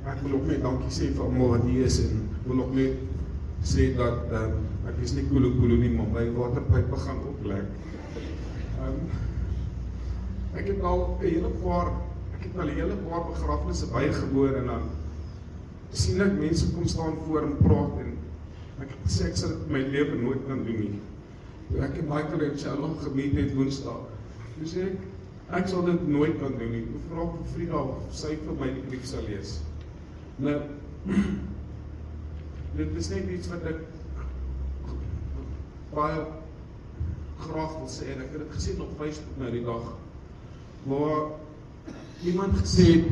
Ek wil ook net dankie sê vir almal wat hier is en wil ook net sê dat ek is nie koelo nie, maar my waterpype gaan ook lek. Ek het al 'n hele paar begrafnisse bygewoon en dan sien ek mense kom staan voor en praat en ek het gesê ek sal dit my lewe nooit kan doen nie. Toe ek en Michael en Shalla gemeet het Woensdag, toe sê ek sal dit nooit kan doen nie. Toe vra ek vir Frida of sy vir my die brief sal lees. Nou, dit is net iets wat ek baie graag wil sê, en ek het dit gesê op Facebook nou die dag, waar iemand gesê het,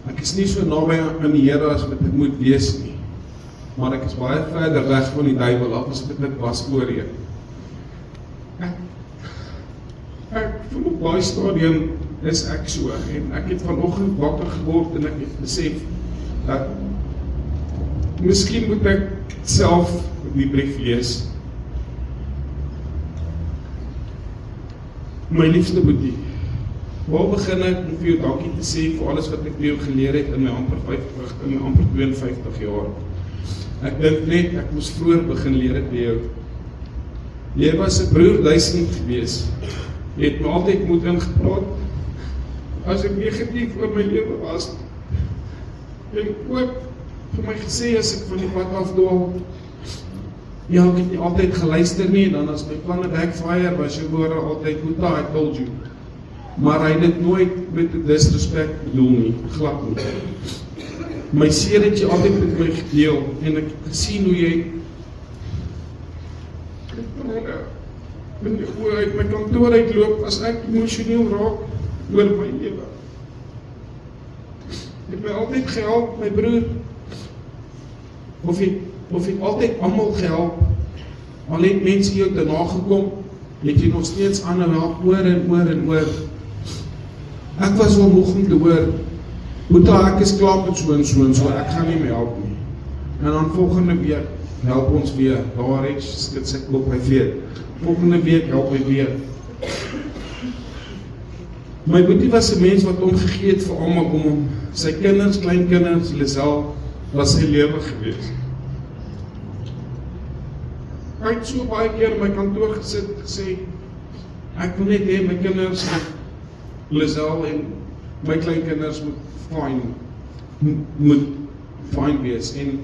ek is nie so naby aan die Here as wat ek moet wees nie, maar ek is baie verder weg van die duiwel af as dit was voorheen. Ek voel op baie stadium is ek so, en ek het vanoggend wakker geword en ek het besef dat miskien moet ek self die brief lees. My liefste boetie, waar begin ek om vir jou dankie te sê vir alles wat ek by jou geleer het in my amper 52 jaar. Ek dink net, ek moes vroeër begin leer het by jou. Jy was 'n broer duisend gewees. Jy het my altyd moed ingepraat as ek negatief oor my lewe was. En ook vir my gesê as ek van die pad afdwaal. Ja, ek het nie altyd geluister nie, en dan as my planne backfire, was jou woorde altyd, Boeta, I told you. Maar hy het dit nooit met disrespect bedoel nie, glad nie. My seer het jy altyd met my gedeel, en ek het gesien hoe jy uit my kantoor uitloop as ek emosioneel raak oor my lewe. Het my altyd gehelp, my broer. Of het altyd almal gehelp. Al het mense jou te nagekom, het jy nog steeds aanhou help oor en oor en oor. Ek was wel moeg om te hoor, Boeta, ek is klaar met so en so en so, ek gaan nie meer help nie. En dan volgende week help ons weer, daar het skit sy kop hy weet. Volgende week help hy weer. My boetie was 'n mens wat omgegee het vir almal om hom. Sy kinders, kleinkinders, Lisel, was sy lewe gewees. Hy het so baie keer in my kantoor gesit gesê, ek wil net hê my kinders, Lisel en my kleinkinders moet fyn wees. En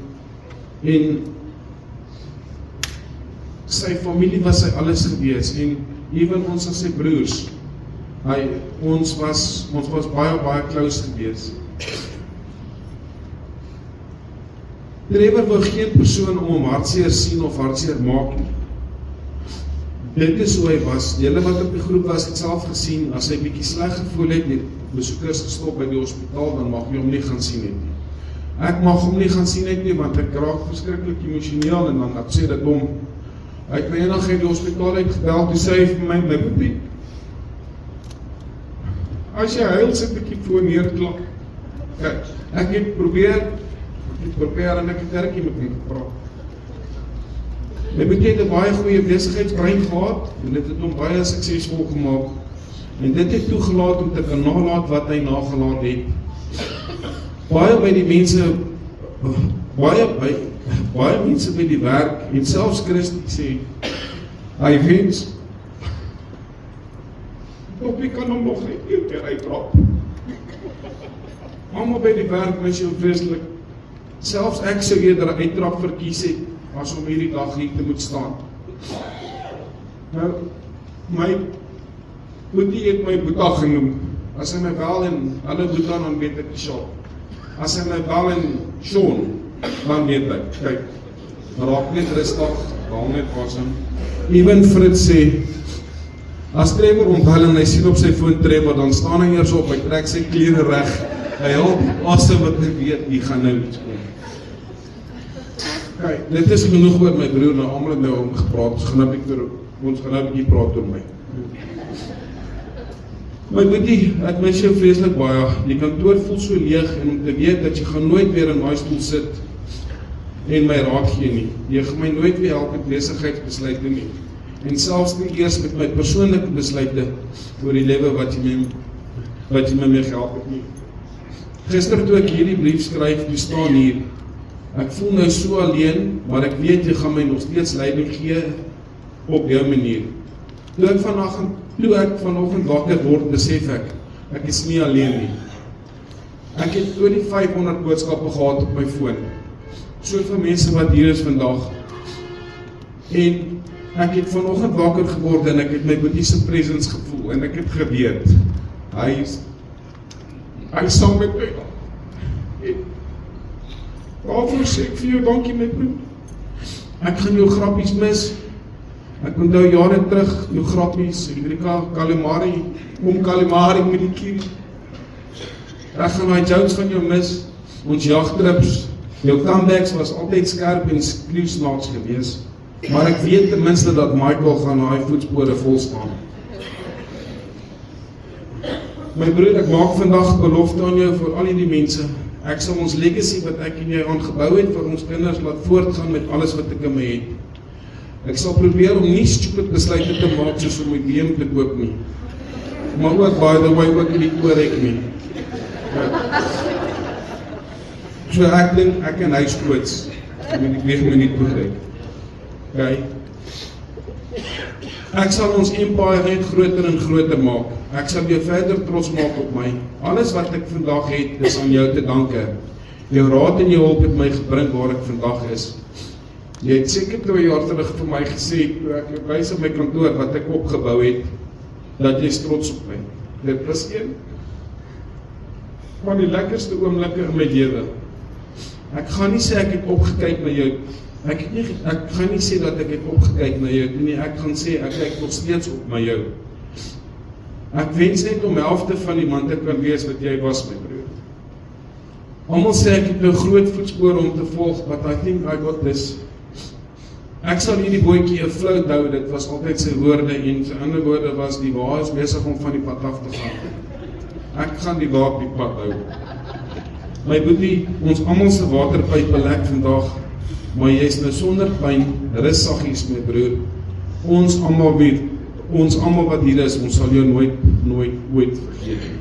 sy familie was sy alles gewees en even ons as sy broers. Ons was baie close gewees. Trevor wou geen persoon om hom hartseer sien of hartseer maak nie. Dit is hoe hy was. Die hele wat op die groep was het self gesien, as hy bietjie sleg gevoel het, die besoekers gestop by die hospitaal, dan mag jy hom nie gaan sien het nie. Ek mag hom nie gaan sien het nie, want ek raak verskriklik emosioneel en dan ek sê dit hom. Hy het my eendag uit die hospitaal uitgebel, toe sê hy vir my boetie, as jy huil, sit ek hier voor neerklap. Kijk, ek het probeer en ek het terkie met my gepraat. My boetie het 'n baie goeie besigheidsbrein gehad, en dit het hom baie suksesvol gemaak, en dit het toegelaat om te kan nalaat wat hy nagelaat het. Baie by die mense, baie mense by die werk, en selfs Christie sê, hy wens, Toppie kan hom nog net een keer uittrap. Allemaal by die werk, mens jou vreselik, selfs ek sou eerder uittrap verkies het, as om hierdie dag hier te moet staan. Nou, my boetie het my Boeta genoem, as hy my bel en hulle Boeta, dan weet ek die Sean. As hy my bel en Sean, dan weet ek, kyk, raak net rustig, haal net asem. Even Fritz sê, as Trevor ontbel en hy sien op sy foon Trevor, dan staan hy eers op, hy trek sy klere reg, hy help asem wat hy weet, die gaan nou iets kom. Kijk, dit is genoeg oor my broer, nou almal het nou om gepraat, ons gaan nou bietjie praat oor my. My boetie, ek mis jou vreeslik baie, die kantoor voel so leeg, en om te weet dat jy gaan nooit weer in my stoel sit, en my raad gee nie, jy gaan my nooit weer help met besigheidsbesluite nie, en selfs nie eers met my persoonlike besluite, oor die lewe wat jy my mee gehelp het nie. Gister toe ek hierdie brief skryf, die staan hier, ek voel nou so alleen, maar ek weet jy gaan my nog steeds leiding gee op jou manier. Toe ek vanoggend wakker word, besef ek is nie alleen nie. Ek het oor die 500 boodskappe gehad op my foon. Soveel mense wat hier is vandag. En ek het vanoggend wakker geword en ek het my boetie se presence gevoel en ek het geweet, hy saam met my. Waarvoor sê ek vir jou dankie my broer. Ek gaan jou grappies mis. Ek onthou jare terug, jou grappies, Hendrika, Kalimari met die kierie. Ek gaan my jokes van jou mis, ons jagtrips, jou comebacks was altyd skerp en skreeusnaaks gewees, maar ek weet ten minste dat Michael gaan na hy voetspore volstaan. My broer, ek maak vandag belofte aan jou vir al die mense. Ek sal ons legacy wat ek en jy aangebou het vir ons kinders laat voortgaan met alles wat ek in my het. Ek sal probeer om nie stupid besluite te maak soos om my BM te koop nie. Maar ook by the way ook nie oorrek nie. So ek dink ek en hy skoots. Ek moet die 9 minuut begryp. Okay. Ek sal ons empire net groter en groter maak. Ek sal jou verder trots maak op my. Alles wat ek vandag het, is aan jou te danke. Jou raad en jou hulp het my gebring waar ek vandag is. Jy het seker 2 jaar terug vir my gesê, toe ek jou wys op my kantoor wat ek opgebou het, dat jy is trots op my. Dit is een van die lekkerste oomblikke in my lewe. Ek gaan nie sê ek het opgekyk na jou, ek gaan nie sê dat ek het opgekyk na jou, nie, ek gaan sê ek kyk nog steeds op na jou. Ek wens net om helfte van die man te kan wees wat jy was, my broer. Almal sê ek het nou groot voetspore om te volg, but I think I got this. Ek sal hierdie bootjie 'n float hou, dit was altyd sy woorde en sy ander woorde was die wa is besig om van die pad af te gaan. Ek gaan die wa op die pad hou. My boetie, ons almal se waterpype lek vandag maar jy is nou sonder pyn, rus saggies my broer. Ons almal wat hier is, ons sal jou nooit vergeet nie.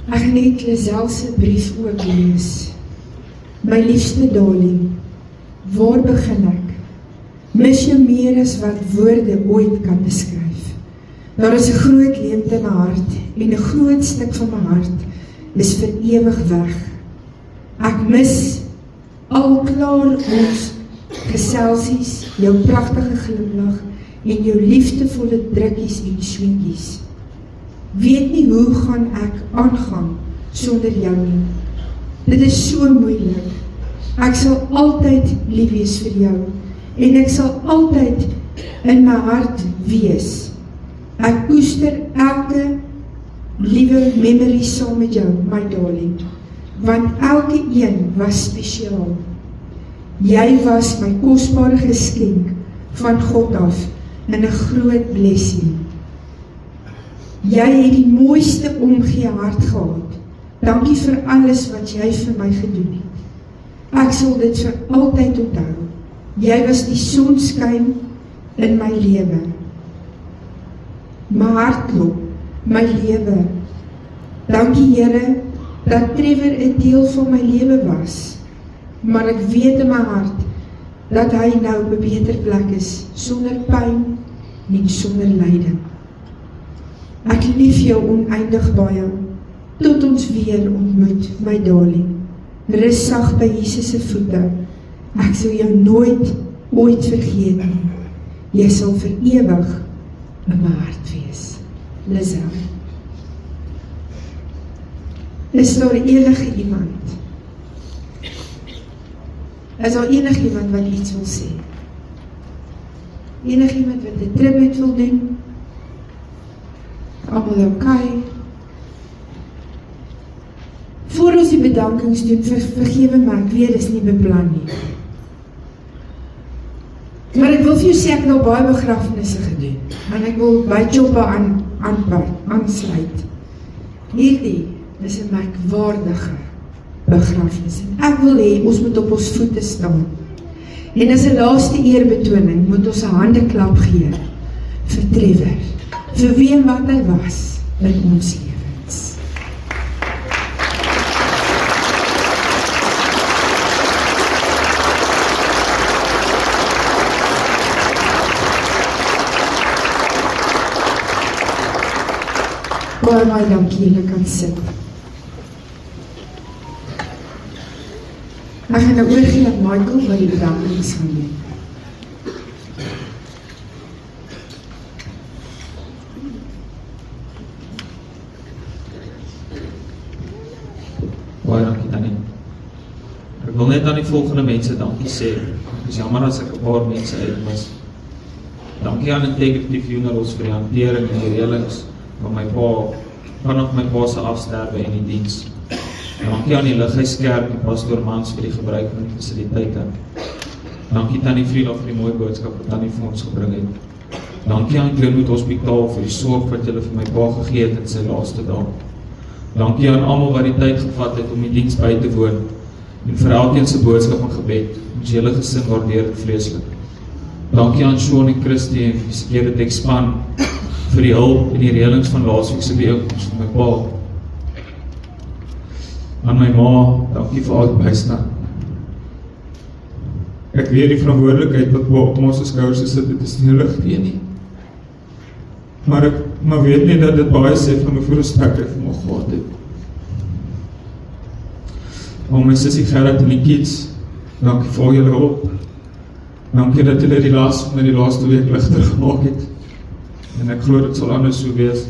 Ek gaan net Lisel se brief ook lees. My liefste darling, waar begin ek? Mis jou meer as wat woorde ooit kan beskryf. Daar is 'n groot leemte in my hart en 'n groot stuk van my hart is vir ewig weg. Ek mis al klaar ons geselsies, jou pragtige glimlag en jou liefdevolle drukkies en sweetjies. Weet nie hoe gaan ek aangaan sonder jou nie. Dit is so moeilik. Ek sal altyd lief wees vir jou en ek sal altyd in my hart wees. Ek koester elke liewe memory saam met jou, my darling, want elke een was spesiaal. Jy was my kosbare geskenk van God af in 'n groot blessing. Jy het die mooiste omgee hart gehad. Dankie vir alles wat jy vir my gedoen het. Ek sal dit vir altyd onthou. Jy was die sonskyn in my lewe. My hart klop, my lewe. Dankie Here, dat Trevor 'n deel van my lewe was. Maar ek weet in my hart, dat hy nou op 'n beter plek is, sonder pyn en sonder lyding. Ek lief jou oneindig baie, tot ons weer ontmoet, my darling. Rus sag by Jesus se voete. Ek sal jou nooit, ooit vergeet nie. Jy sal vir ewig in my hart wees. Lisel. Is daar enige iemand? Is daar enige iemand wat iets wil sê? Enige iemand wat 'n tribute wil doen? Almal okay? Voor ons die bedankings doen, vergewe my, ek weet, dis nie beplan nie. Maar ek wil vir jou sê, ek het al baie begrafnisse gedoen, en ek wil by Choppa aansluit. Hierdie is 'n merkwaardige begrafnis, en ek wil hê, ons moet op ons voete staan. En as 'n laaste eerbetoning, moet ons 'n handeklap gee vir Trevor, vir wie en wat hy was in ons lewens. Baie dankie, julle kan sit. Ek gaan nou oorgee aan Michael wat die bedankings gaan doen. Baie dankie Tannie. Ek wil net aan die volgende mense dankie sê. Ek is jammer as ek 'n paar mense uitmis. Dankie aan Integrity Funerals vir die hantering en die reëlings van my pa, vanaf my pa se afsterwe en die diens. Dankie aan die Lighuiskerk en Pastoor Mans vir die gebruik van die fasiliteite. Dankie Tannie Frieda vir die mooi boodskap wat Tannie vir ons gebring het. Dankie aan Glenwood Hospitaal vir die sorg wat julle vir my pa gegee het in sy laaste dae. Dankie aan almal wat die tyd gevat het om die diens by te woon en vir elkeen se boodskap en gebed. Ons hele gesin waardeer dit vreeslik. Dankie aan Sean en Christy en die Security Expan vir die hulp en die reëlings van laasweek se byeenkoms van my pa. Aan my ma, dankie vir al die bystand. Ek weet die verantwoordelikheid wat op ons skouers sit, dit is nie lig teen nie. Maar ek weet nie dat dit baie sê van my respek vir my gehad het. Aan my sussie Gerrit en die kids, dankie vir al julle hulp. Dankie dat julle die laaste week ligter gemaak het. En ek glo dit sal anders so wees.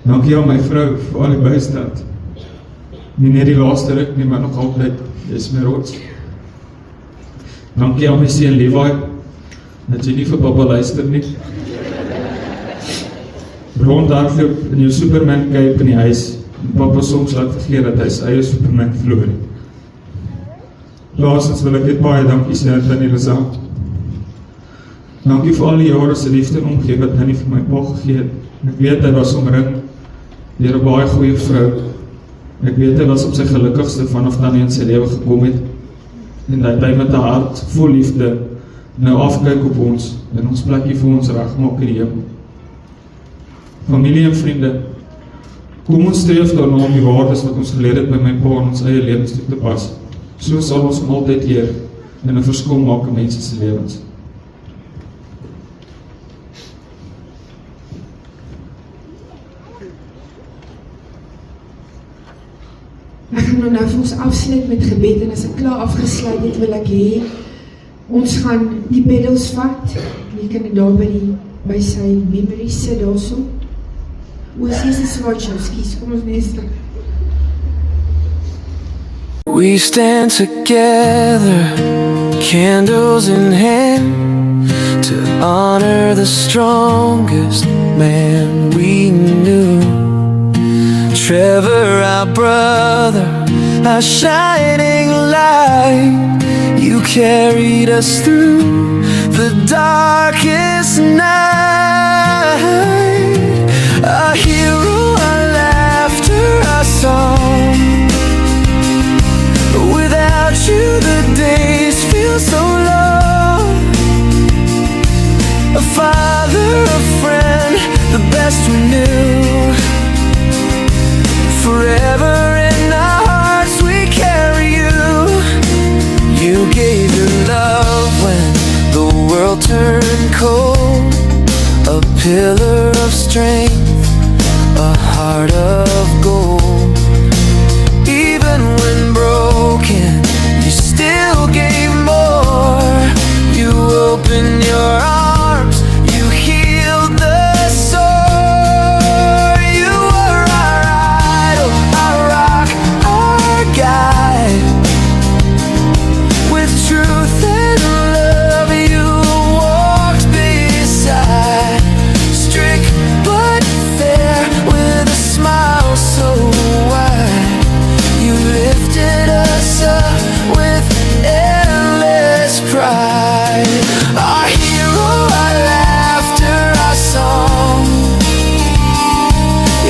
Dankie aan my vrou vir al die bystand. Nie net die laaste ruk nie, maar nog altyd, dis my rots. Dankie aan my seun Levi, dat jy nie vir pappa luister nie. Rondhardloop in jou Superman cape in die huis, en pappa soms laat vergeet dat hy sy eie Superman verloor. Laastens wil ek net baie dankie sê aan Tannie Lisa. Dankie vir al die jare se liefde en omgee wat Tannie vir my pa gegee het. Ek weet hy was omring deur 'n baie goeie vrou. Ek weet hy was op sy gelukkigste vanaf Tannie in sy lewe gekom het. En dat hy met 'n hart vol liefde nou afkyk op ons en ons plekkie vir ons regmaak in die hemel. Familie en vriende, kom ons streef daarna om die waardes wat ons geleer het by my pa in ons eie lewens toe te pas. So sal ons hom altyd eer en 'n verskil maak in mense se lewens. Ek gaan nou vir ons afsluit met gebed en as ek klaar afgesluit het, wil ek hê, ons gaan die pedals vat. Jy kan dit daar by sy memory sit daarso. Ons is 'n slideshow, skies, kom ons neus. We stand together, candles in hand, to honor the strongest man we knew. Trevor, our brother, our shining light, you carried us through the darkest night. Our hero, our laughter, our song. Without you the days feel so long. A father, a friend, the best we knew. Forever in our hearts we carry you. You gave your love when the world turned cold. A pillar of strength, a heart of gold. Even when broken, you still gave more. You opened your arms, you healed the sore. You were our idol, our rock, our guide. With truth and love you walked beside. Strict but fair, with a smile so wide. You lifted us up with endless pride. Our hero, our laughter, our song.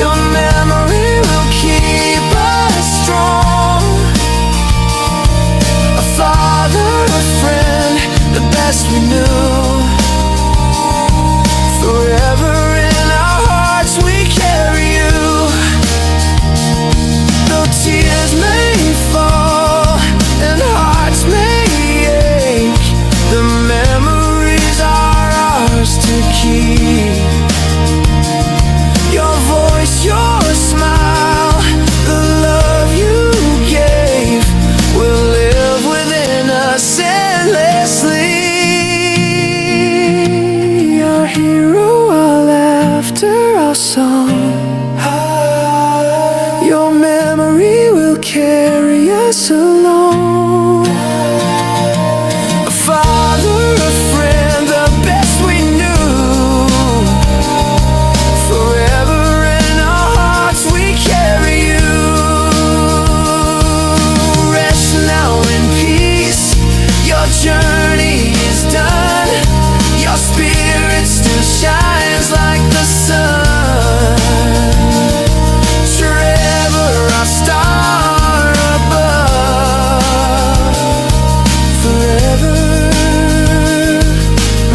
Your memory will keep us strong. A father, a friend, the best we knew. Forever in our hearts we carry you. Though tears may fall and hearts may ache, the memories are ours to keep. Your voice, your smile, the love you gave will live within us endlessly. Our hero, our laughter, our song. Your memory will carry us along. A father, a friend, the best we knew. Forever in our hearts we carry you. Rest now in peace, your journey is done. Your spirit still shines like the sun. Trevor, our star above. Forever,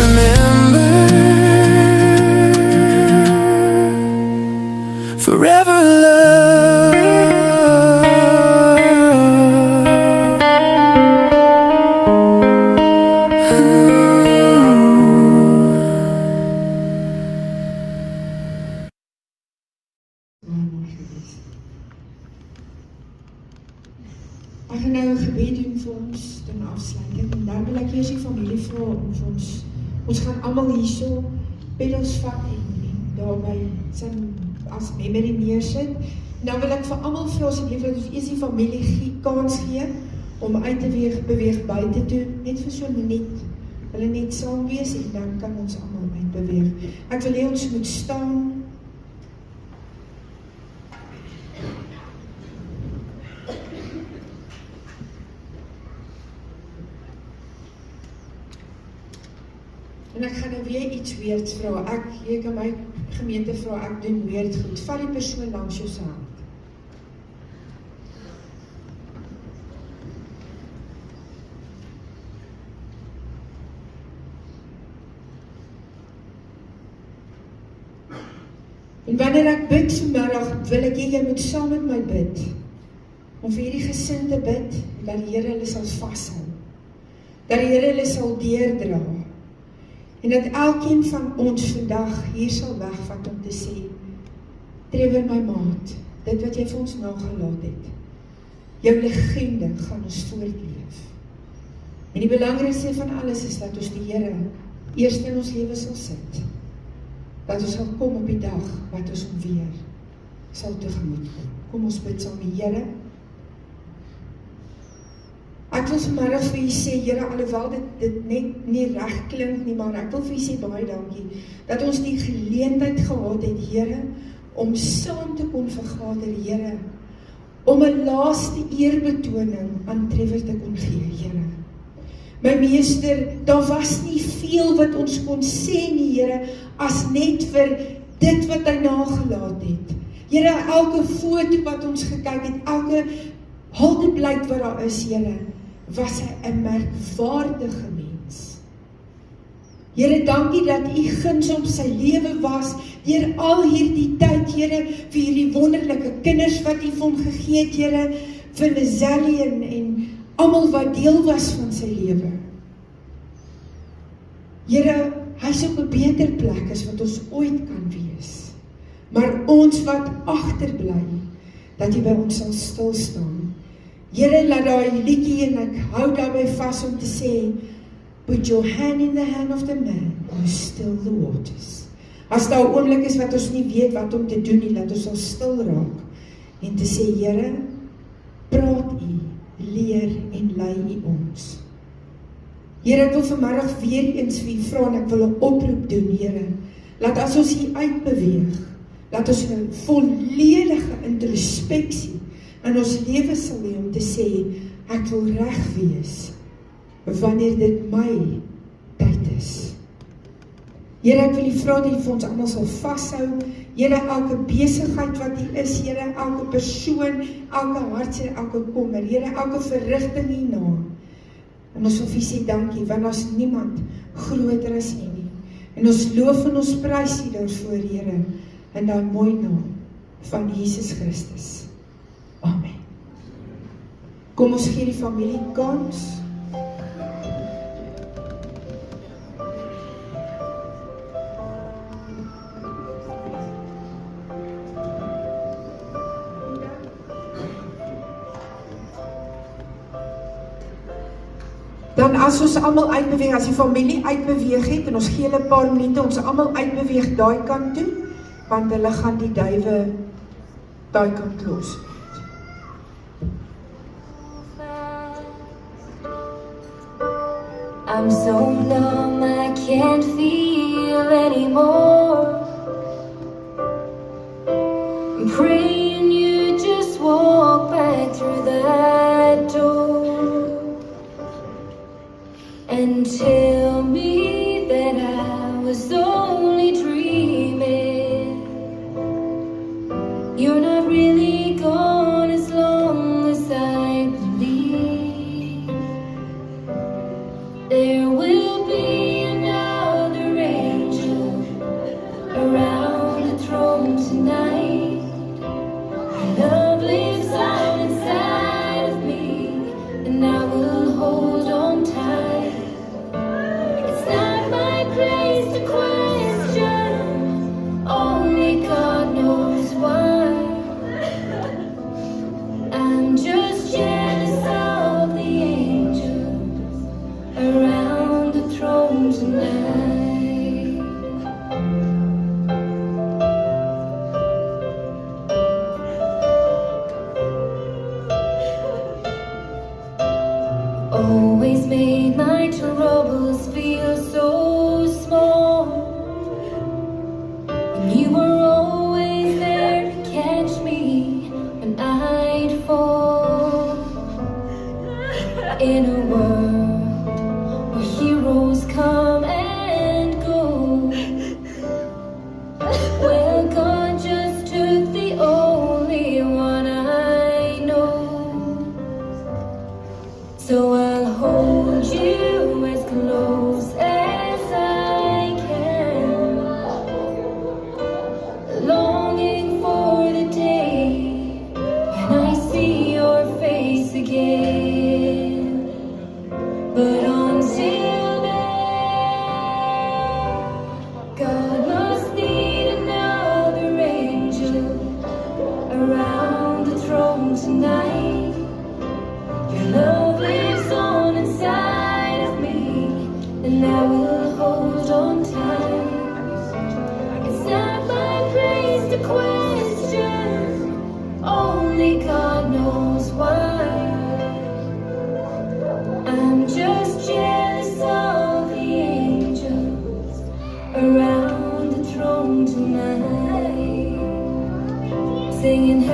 remember. Forever love. Ek gaan nou 'n gebed doen vir ons ten afsluiting en dan wil ek eers die familie vra om vir ons gaan almal hierso pedals vat en daarby sin as memory neersit. En dan wil ek vir almal vra asseblief dat ons eers die familie kans gee om uit te beweeg buite toe, net vir so 'n minuut, hulle net saam wees en dan kan ons almal uitbeweeg. Ek wil hê ons moet staan. En ek gaan nou weer iets weirds vra. Jy kan my gemeente vra, ek doen weird goed. Val die persoon langs jou se hand. En wanneer ek bid vanmiddag, wil ek hê jy moet saam met my bid. Om vir hierdie gesin te bid, dat die Here hulle sal vashou. Dat die Here hulle sal deurdra. En dat elkeen van ons vandag hier sal wegvat om te sê, Trevor my maat, dit wat jy vir ons nagelaat het, jou legende gaan ons voortleef. En die belangrikste van alles is dat ons die Here eerst in ons lewe sal sit. Dat ons sal kom op die dag wat ons hom weer sal tegemoet kom. Kom ons bid saam die Here. Ek wil vanmiddag vir u sê, Here, alhoewel dit net nie reg klink nie, maar ek wil vir u sê baie dankie, dat ons die geleentheid gehad het, Here, om saam te kon vergader, Here, om 'n laaste eerbetoning aan Trevor te kon gee, Here. My meester, daar was nie veel wat ons kon sê nie, Here, as net vir dit wat hy nagelaat het. Here, elke foto wat ons gekyk het, elke huldeblyk wat daar is, Here, was hy 'n merkwaardige mens. Here, dankie dat u guns op sy lewe was, deur al hierdie tyd, Here, vir hierdie wonderlike kinders wat u vir hom gegee het, Here, vir Lizelle en almal wat deel was van sy lewe. Here, hy is op 'n beter plek as wat ons ooit kan wees. Maar ons wat agterbly, dat jy by ons sal stil staan. Here, laat daai liedjie, en ek hou daarby vas om te sê, put your hand in the hand of the man who still the waters. As daar 'n oomblik is wat ons nie weet wat om te doen nie, laat ons sal stil raak en te sê, Here, praat u, leer en lei u ons. Here, ek wil vanmiddag weer eens vir u vra en ek wil 'n oproep doen, Here, laat as ons hier uitbeweeg, laat ons 'n volledige introspeksie in ons lewe sal hê om te sê, ek wil reg wees wanneer dit my tyd is. Here, ek wil u vra dat u vir ons almal sal vashou. Here, elke besigheid wat hier is, Here, elke persoon, elke hartseer, elke kommer, Here, elke verrigting hierna. En ons wil vir u sê dankie, want daar is niemand groter as u nie. En ons loof en ons prys u daarvoor, Here, in daai mooi naam van Jesus Christus. Amen. Kom ons gee die familie kans. Dan as ons almal uitbeweeg, as die familie uitbeweeg het, en ons gee hulle 'n paar minute, ons almal uitbeweeg daai kant toe, want hulle gaan die duwe daai kant los. I'm so numb, I can't feel anymore. I'm praying you just walk back through that door and tell me that I was only dreaming. You're not really gone as long as I believe. There will be another angel around the throne tonight. Love lives on inside of me, and I will hold on tight. It's not my place to question, only God knows why. I'm just jealous of the angels around the throne tonight. Always made my troubles feel so small, and you were always there to catch me when I'd fall. In a world where heroes come and go, well, God just took the only one I know. So I'll hold you as close as I can, longing for the day when I see your face again. But until then, God must need another angel around the throne tonight. Your love lives on inside of me, and I will hold on tight. It's not my place to question, only God knows why. I'm just jealous of the angels around the throne tonight, singing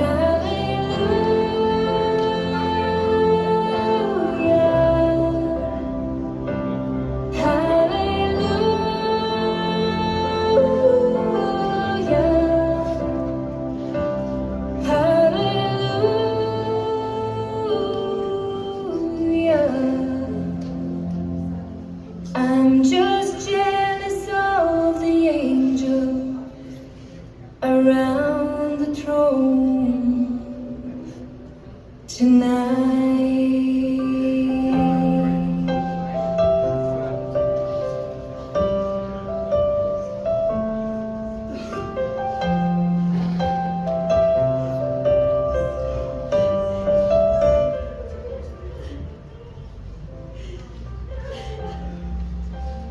I'm just jealous of the angel around the throne tonight.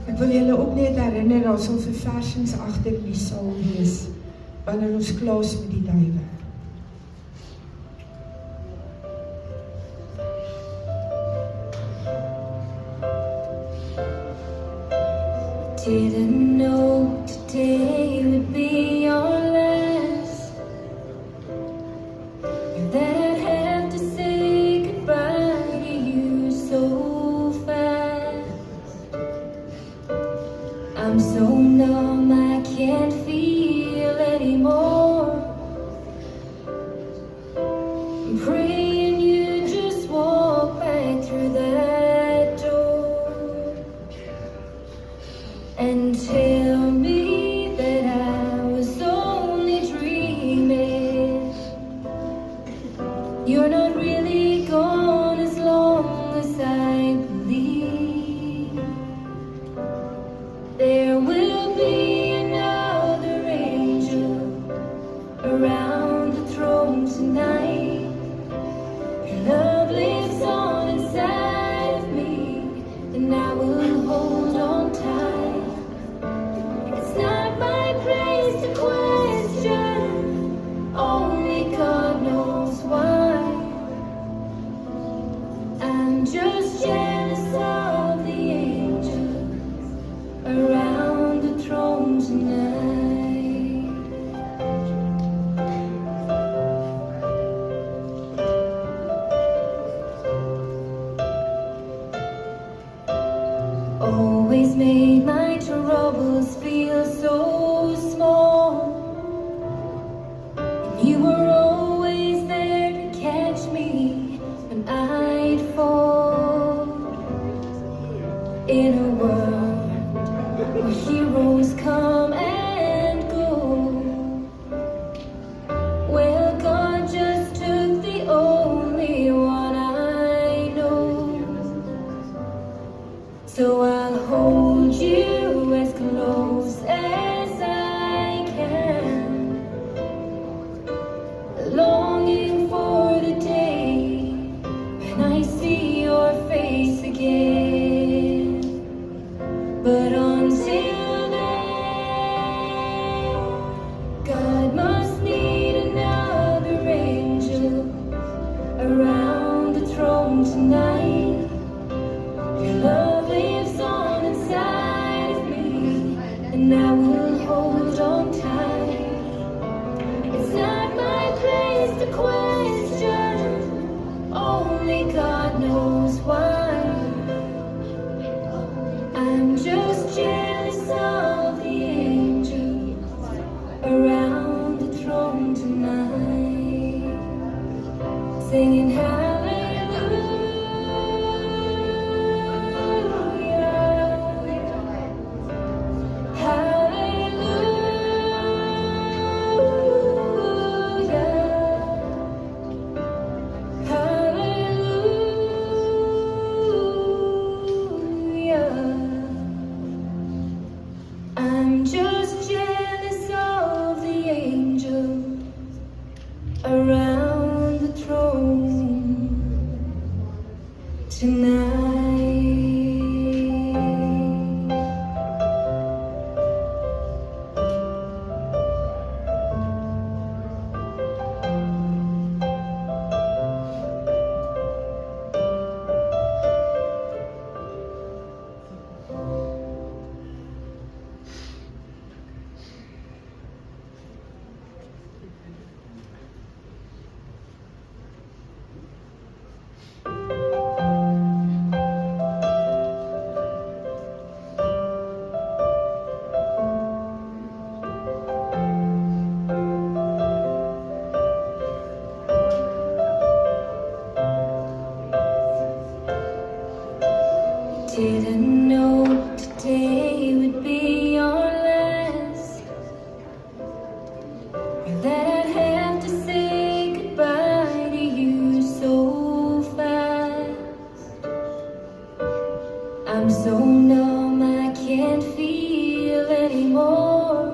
Ek wil julle ook net herinner, daar sal verversings agter die saal wees, wanneer ons klaar is met die duiwe. Didn't know today would be our last, and that I'd have to say goodbye to you so fast. I'm so numb I can't feel anymore. I'm praying you just walk back through that door and tell me that I was only dreaming. You're not really gone as long as I believe. There will be another angel around the throne tonight. Your love lives on inside of me, and I will hold on tight. It's not my place to question, only God knows why. I'm just jealous of the angels around the throne tonight. Always made my troubles feel so small, and you were always there to catch me when I'd fall. In a world where heroes come and go, well, God just took the only one I know. So I'll hold you as close as I can, longing for the day when I see your face again. But until then, God must need another angel around the throne tonight. love lives on inside of me, and I will hold on tight. It's not my place to question, only God knows why. I'm just jealous of the angels around the throne tonight, singing I'm just jealous of the angels around the throne tonight. Didn't know today would be your last, or that I'd have to say goodbye to you so fast. I'm so numb I can't feel anymore.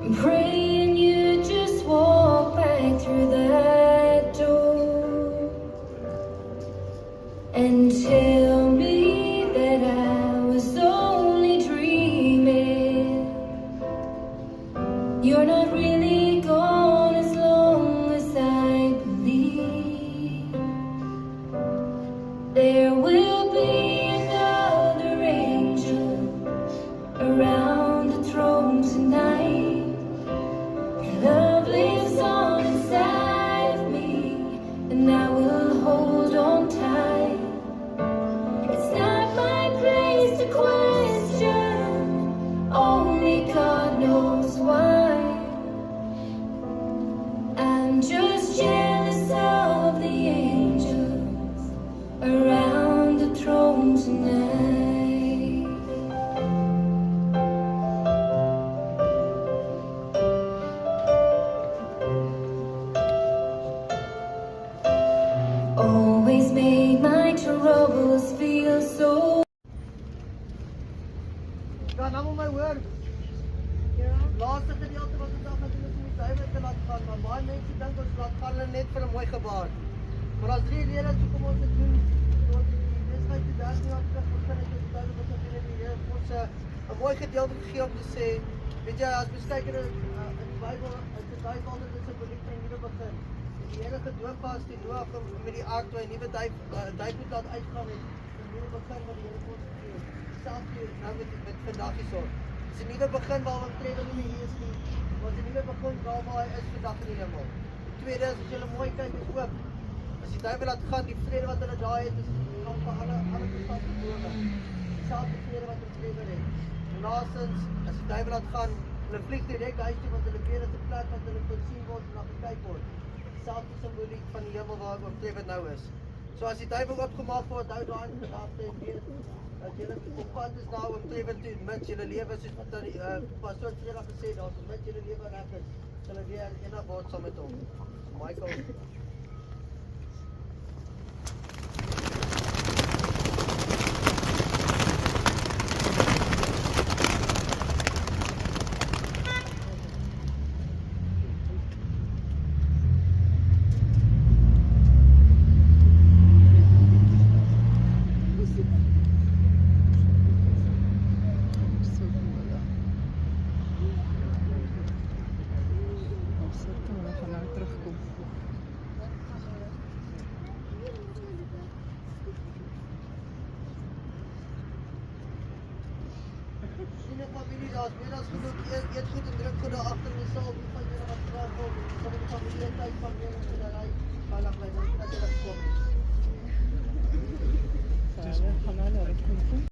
I'm praying you just walk back through that door and tell me that I was only dreaming. You're not really gone as long as I believe. There will be another angel around the throne tonight. Your love lives on inside of me, and I will hold on tight. It's not my place to question, only God knows why. I'm just jealous of the angels around the throne tonight. Always made my troubles feel so. Kan almal my hoor? Ja. Laaste gedeelte wat ons af en toe moet duiwel te laat gaan, maar baie mense dink ons laat gaan hulle net vir 'n mooi gebaar. Maar as 3 redes hoekom ons dit doen, tot die besigheid te 13 jaar terug begin het ons duiwel wat ons in die Here ons 'n mooi gedeelte gegee om te sê, weet jy, as mens kyk in die Bybel, is dit baie altyd 'n simboliek van 'n nuwe begin. Die Here gedoop was die Noag met die ark toe 'n nuwe duif moet laat uitgaan het, 'n nuwe begin wat die Here vir ons gegee het. Selfs nou met vandag hierso. Dis 'n nuwe begin waar ons tree in die Here nie. Ons 'n nuwe begin waar hy is vandag in die hemel. Die tweede is as jy mooi kyk is oop. As die duiwel laat gaan, die vrede wat hulle daai het, is gaan vir alle verstand verloor. Selfs die vrede wat ons lewe het. En laastens, as die duiwel laat gaan, hulle vlieg direk huis toe want hulle weet dit is 'n plek wat hulle kon sien word en na gekyk word. Selfs simboliek van die hemel waar ons lewe nou is. So as die duiwel opgemaak word, hou daarin gedagte en weet dat jy op pad is nou om treffer te met julle lewe soos wat dan pastoor Vrydag gesê het, daar's met julle lewe reg is, sal hulle weer eendag word saam met hom. Michael. vriende, familie, daar's meer as genoeg eet goed en drink goed daar agter in die saal. Wie van julle wat graag wil, sal die familie tyd van neem om te ry. Veilig bly, dat julle kom.